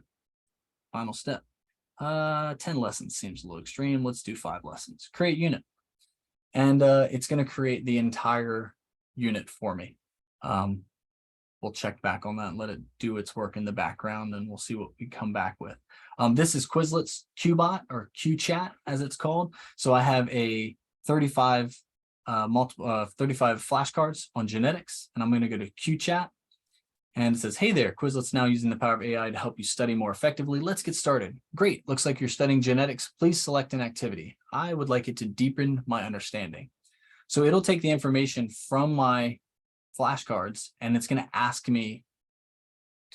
Final step. 10 lessons seems a little extreme. Let's do 5 lessons. Create unit. And it's going to create the entire unit for me. We'll check back on that and let it do its work in the background, and we'll see what we come back with. This is Quizlet's QBot, or QChat as it's called. So I have a 35 flashcards on genetics, and I'm going to go to QChat. And it says, hey there, Quizlet's now using the power of AI to help you study more effectively. Let's get started. Great, looks like you're studying genetics. Please select an activity. I would like it to deepen my understanding. So it'll take the information from my flashcards, and it's going to ask me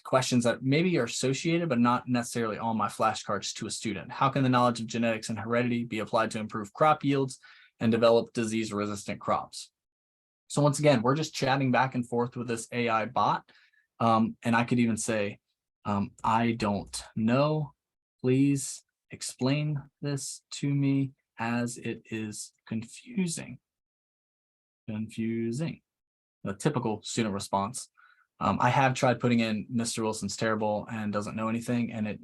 questions that maybe are associated, but not necessarily on my flashcards to a student. How can the knowledge of genetics and heredity be applied to improve crop yields and develop disease-resistant crops? So once again, we're just chatting back and forth with this AI bot. And I could even say, I don't know, please explain this to me as it is confusing. Confusing. The typical student response. I have tried putting in Mr. Wilson's terrible and doesn't know anything, and it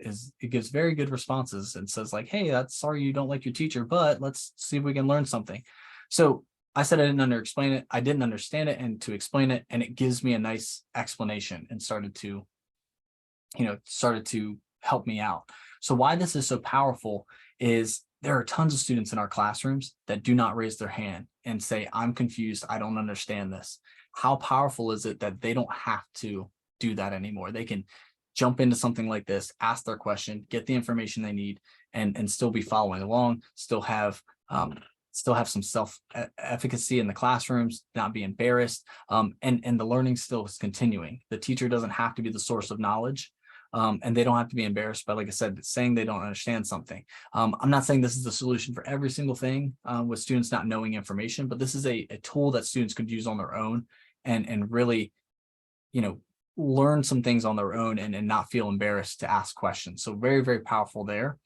gives very good responses and says like, hey, that's sorry you don't like your teacher, but let's see if we can learn something. So I said I didn't understand it, and to explain it, and it gives me a nice explanation and started to help me out. So why this is so powerful is there are tons of students in our classrooms that do not raise their hand and say, I'm confused, I don't understand this. How powerful is it that they don't have to do that anymore? They can jump into something like this, ask their question, get the information they need, and still be following along, still have some self-efficacy in the classrooms, not be embarrassed, and the learning still is continuing. The teacher doesn't have to be the source of knowledge, and they don't have to be embarrassed by, like I said, saying they don't understand something. I'm not saying this is the solution for every single thing with students not knowing information, but this is a tool that students could use on their own and really, learn some things on their own and not feel embarrassed to ask questions. So very, very powerful there.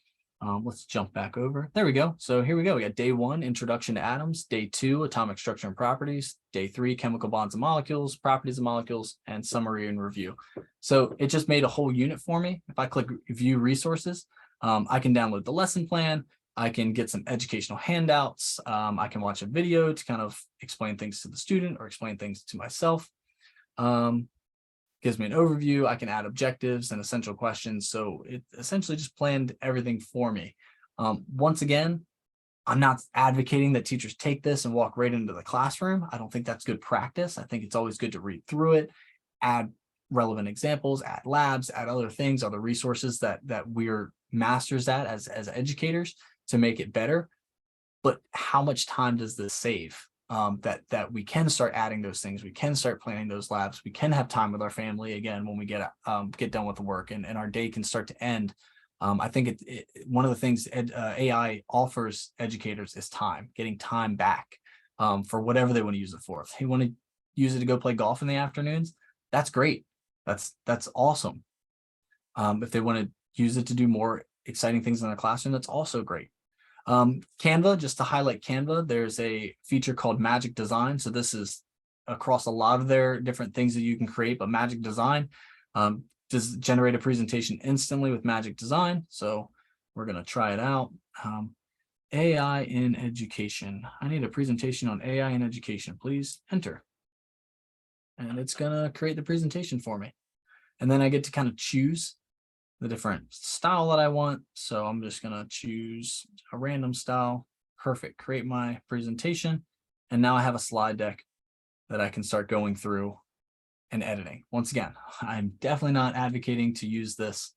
Let's jump back over. There we go. So here we go. We got day 1, introduction to atoms. Day 2, atomic structure and properties. Day 3, chemical bonds and molecules, properties of molecules, and summary and review. So it just made a whole unit for me. If I click view resources, I can download the lesson plan. I can get some educational handouts. I can watch a video to kind of explain things to the student or explain things to myself. Gives me an overview. I can add objectives and essential questions. So it essentially just planned everything for me. Once again, I'm not advocating that teachers take this and walk right into the classroom. I don't think that's good practice. I think it's always good to read through it, add relevant examples, add labs, add other things, other resources that we're masters at as educators to make it better. But how much time does this save? That we can start adding those things, we can start planning those labs, we can have time with our family again when we get done with the work, and our day can start to end. I think one of the things AI offers educators is time, getting time back for whatever they want to use it for. If they want to use it to go play golf in the afternoons, that's great. That's awesome. If they want to use it to do more exciting things in the classroom, that's also great. Canva, just to highlight Canva, there's a feature called Magic Design. So this is across a lot of their different things that you can create, but Magic Design does generate a presentation instantly with Magic Design. So we're going to try it out. AI in education. I need a presentation on AI in education. Please enter. And it's going to create the presentation for me. And then I get to kind of choose the different style that I want. So I'm just going to choose a random style. Perfect. Create my presentation. And now I have a slide deck that I can start going through and editing. Once again, I'm definitely not advocating to use this,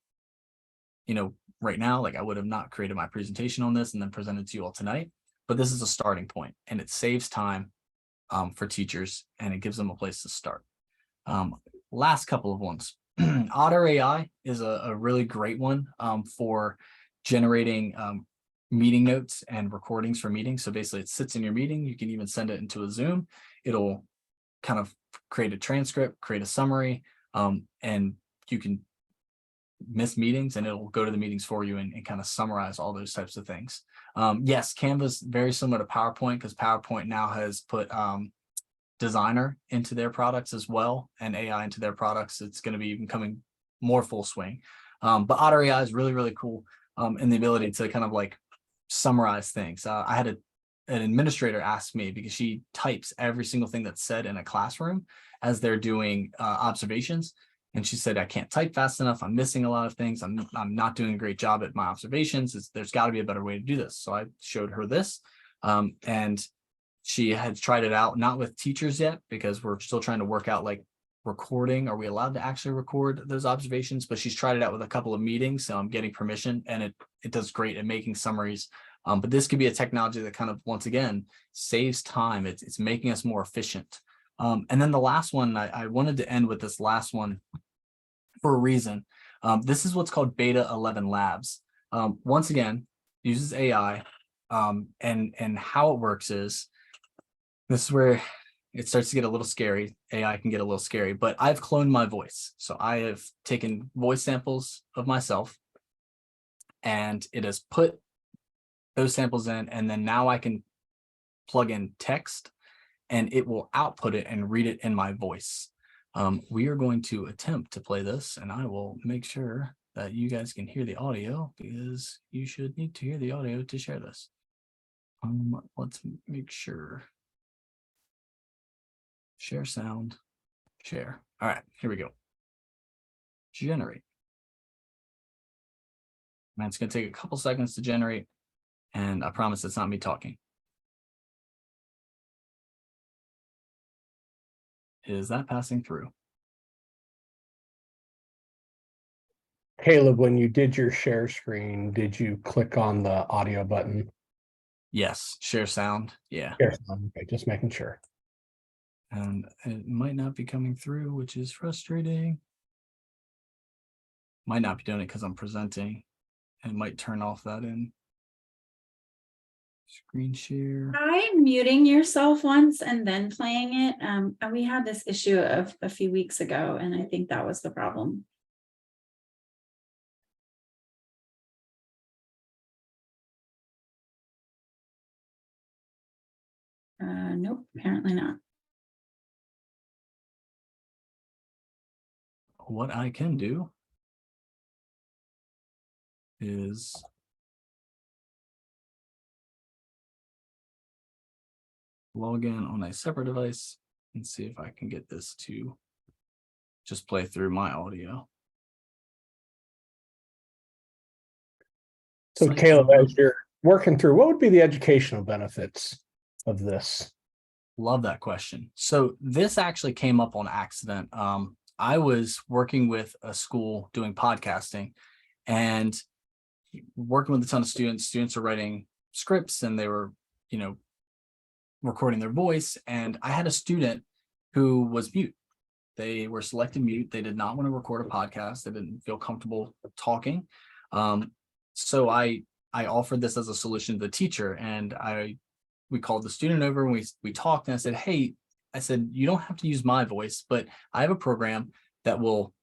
right now. Like I would have not created my presentation on this and then presented to you all tonight. But this is a starting point, and it saves time for teachers, and it gives them a place to start. Last couple of ones. Otter AI is a really great one for generating meeting notes and recordings for meetings. So basically it sits in your meeting. You can even send it into a Zoom. It'll kind of create a transcript, create a summary, and you can miss meetings and it'll go to the meetings for you and kind of summarize all those types of things. Yes, Canva's very similar to PowerPoint because PowerPoint now has put Designer into their products as well and AI into their products. It's going to be becoming more full swing. But Otter AI is really, really cool in the ability to kind of like summarize things. I had an administrator ask me because she types every single thing that's said in a classroom as they're doing observations. And she said, I can't type fast enough. I'm missing a lot of things. I'm not doing a great job at my observations. There's got to be a better way to do this. So I showed her this and she had tried it out, not with teachers yet, because we're still trying to work out like recording. Are we allowed to actually record those observations? But she's tried it out with a couple of meetings. So I'm getting permission and it does great at making summaries. But this could be a technology that kind of, once again, saves time. It's making us more efficient. And then the last one, I wanted to end with this last one for a reason. This is what's called Beta 11 Labs. Once again, uses AI and how it works is, this is where it starts to get a little scary. AI can get a little scary, but I've cloned my voice. So I have taken voice samples of myself and it has put those samples in, and then now I can plug in text and it will output it and read it in my voice. We are going to attempt to play this and I will make sure that you guys can hear the audio because you should need to hear the audio to share this. Let's make sure. Share sound, share. All right, here we go. Generate. And it's going to take a couple seconds to generate. And I promise it's not me talking. Is that passing through? Caleb, when you did your share screen, did you click on the audio button? Yes, share sound. Yeah. Share sound. Okay, just making sure. And it might not be coming through, which is frustrating. Might not be doing it because I'm presenting. It might turn off that in. Screen share. Try muting yourself once and then playing it. And we had this issue of a few weeks ago, and I think that was the problem. Nope, apparently not. What I can do is log in on a separate device and see if I can get this to just play through my audio. So Caleb, as you're working through, what would be the educational benefits of this? Love that question. So this actually came up on accident. I was working with a school doing podcasting and working with a ton of students. Students are writing scripts and they were, recording their voice. And I had a student who was mute. They were selected mute. They did not want to record a podcast. They didn't feel comfortable talking. So I offered this as a solution to the teacher, and we called the student over and we talked, and I said, hey, you don't have to use my voice, but I have a program that will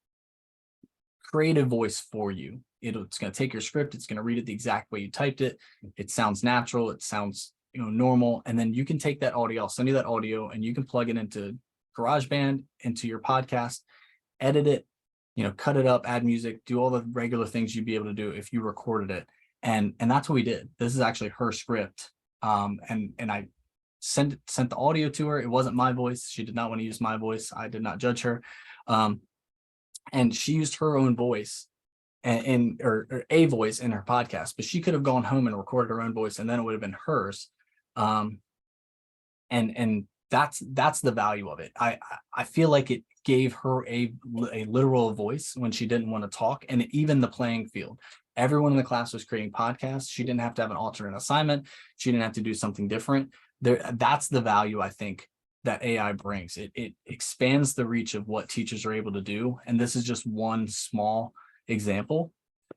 create a voice for you. It's going to take your script. It's going to read it the exact way you typed it. It sounds natural. It sounds normal. And then you can take that audio. I'll send you that audio and you can plug it into GarageBand, into your podcast, edit it, cut it up, add music, do all the regular things you'd be able to do if you recorded it. And that's what we did. This is actually her script. And I sent the audio to her. It wasn't my voice. She did not want to use my voice. I did not judge her. And she used her own voice or a voice in her podcast, but she could have gone home and recorded her own voice and then it would have been hers. And that's the value of it. I feel like it gave her a literal voice when she didn't want to talk, and even the playing field. Everyone in the class was creating podcasts. She didn't have to have an alternate assignment. She didn't have to do something different. That's the value I think that AI brings. It expands the reach of what teachers are able to do. And this is just one small example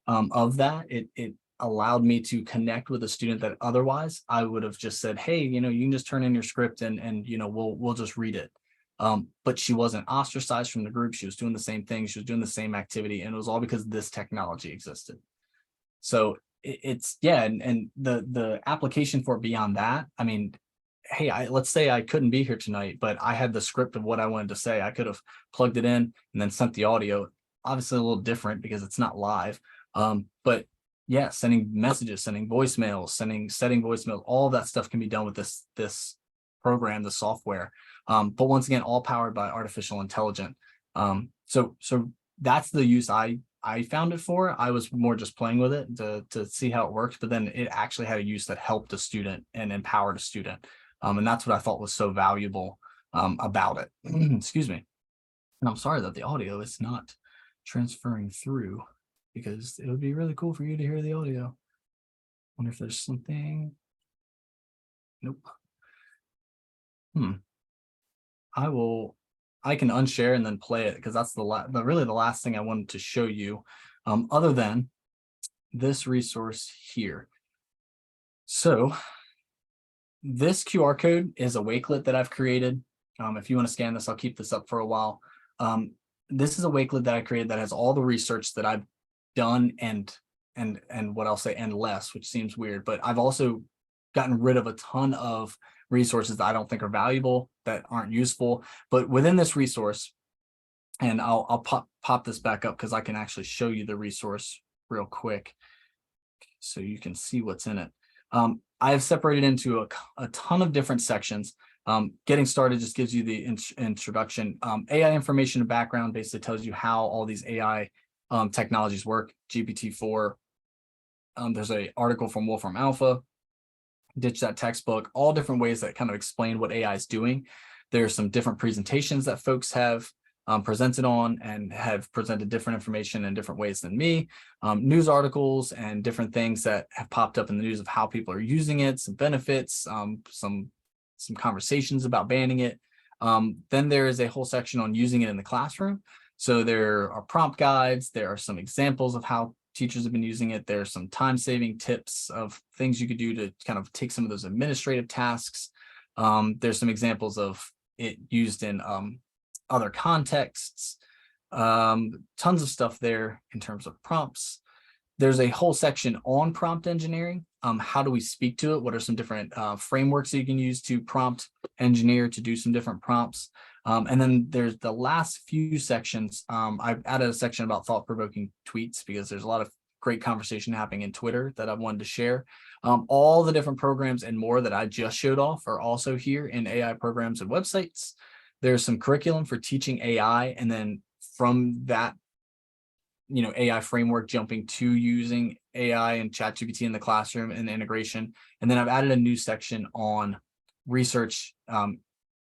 of that. It allowed me to connect with a student that otherwise I would have just said, hey, you can just turn in your script and we'll just read it. But she wasn't ostracized from the group. She was doing the same thing. She was doing the same activity. And it was all because this technology existed. So it's and the application for it beyond that, I mean, hey, let's say I couldn't be here tonight, but I had the script of what I wanted to say. I could have plugged it in and then sent the audio. Obviously a little different because it's not live. But yeah, sending messages, sending voicemails, setting voicemails, all that stuff can be done with this program, the software. But once again, all powered by artificial intelligence. So that's the use I found it for. I was more just playing with it to see how it works, but then it actually had a use that helped a student and empowered a student. And that's what I thought was so valuable about it. Excuse me. And I'm sorry that the audio is not transferring through, because it would be really cool for you to hear the audio. Wonder if there's something. Nope. I can unshare and then play it, because that's really the last thing I wanted to show you, other than this resource here. So this QR code is a Wakelet that I've created. If you want to scan this, I'll keep this up for a while. This is a Wakelet that I created that has all the research that I've done and what I'll say and less, which seems weird, but I've also gotten rid of a ton of resources that I don't think are valuable, that aren't useful. But within this resource, and I'll pop this back up because I can actually show you the resource real quick so you can see what's in it. I have separated into a ton of different sections. Getting started just gives you the introduction. AI information and background basically tells you how all these AI technologies work. GPT-4. There's an article from Wolfram Alpha, Ditch That Textbook, all different ways that kind of explain what AI is doing. There's some different presentations that folks have presented on and have presented different information in different ways than me. News articles and different things that have popped up in the news of how people are using it, some benefits, some conversations about banning it. Then there is a whole section on using it in the classroom. So there are prompt guides. There are some examples of how teachers have been using it. There's some time-saving tips of things you could do to kind of take some of those administrative tasks. There's some examples of it used in other contexts. Tons of stuff there in terms of prompts. There's a whole section on prompt engineering. How do we speak to it? What are some different frameworks that you can use to prompt engineer to do some different prompts? And then there's the last few sections. I've added a section about thought-provoking tweets because there's a lot of great conversation happening in Twitter that I wanted to share. All the different programs and more that I just showed off are also here in AI programs and websites. There's some curriculum for teaching AI, and then from that, AI framework jumping to using AI and ChatGPT in the classroom and the integration. And then I've added a new section on research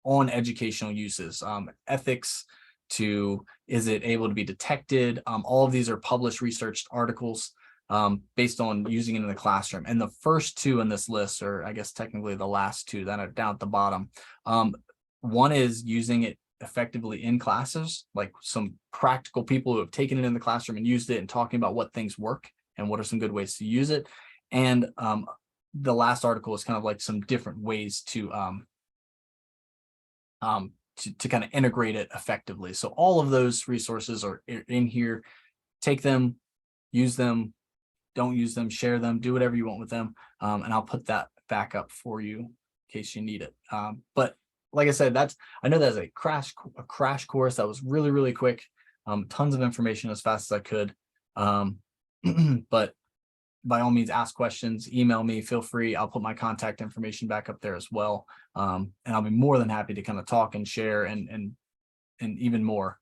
on educational uses, ethics to is it able to be detected? All of these are published researched articles based on using it in the classroom. And the first two in this list, or I guess technically the last two that are down at the bottom, one is using it effectively in classes, like some practical people who have taken it in the classroom and used it and talking about what things work and what are some good ways to use it. And the last article is kind of like some different ways to kind of integrate it effectively. So all of those resources are in here. Take them, use them, don't use them, share them, do whatever you want with them. And I'll put that back up for you in case you need it. But like I said, I know that's a crash course that was really, really quick. Tons of information as fast as I could. But by all means, ask questions, email me, feel free. I'll put my contact information back up there as well. And I'll be more than happy to kind of talk and share and even more.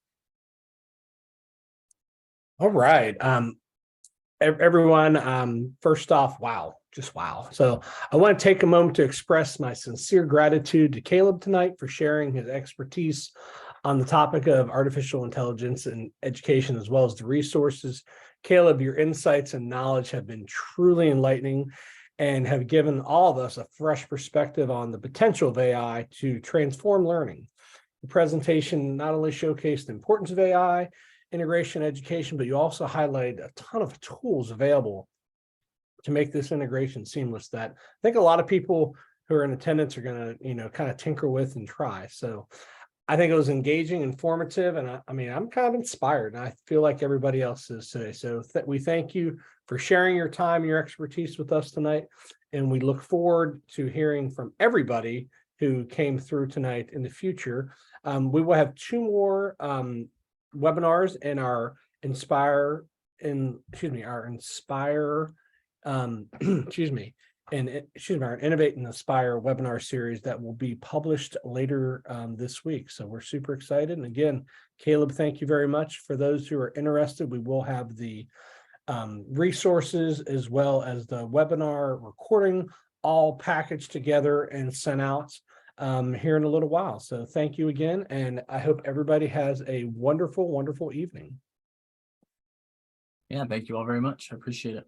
All right. Everyone, first off, wow, just wow. So I want to take a moment to express my sincere gratitude to Caleb tonight for sharing his expertise on the topic of artificial intelligence and education, as well as the resources. Caleb, your insights and knowledge have been truly enlightening and have given all of us a fresh perspective on the potential of AI to transform learning. The presentation not only showcased the importance of AI integration education, but you also highlighted a ton of tools available to make this integration seamless that I think a lot of people who are in attendance are going to, kind of tinker with and try. So I think it was engaging, informative, and I mean, I'm kind of inspired, and I feel like everybody else is today. So we thank you for sharing your time, your expertise with us tonight, and we look forward to hearing from everybody who came through tonight in the future. We will have 2 more webinars in our Inspire, our Innovate and Inspire webinar series that will be published later this week. So we're super excited. And again, Caleb, thank you very much. For those who are interested, we will have the resources as well as the webinar recording all packaged together and sent out here in a little while. So thank you again. And I hope everybody has a wonderful, wonderful evening. Yeah, thank you all very much. I appreciate it.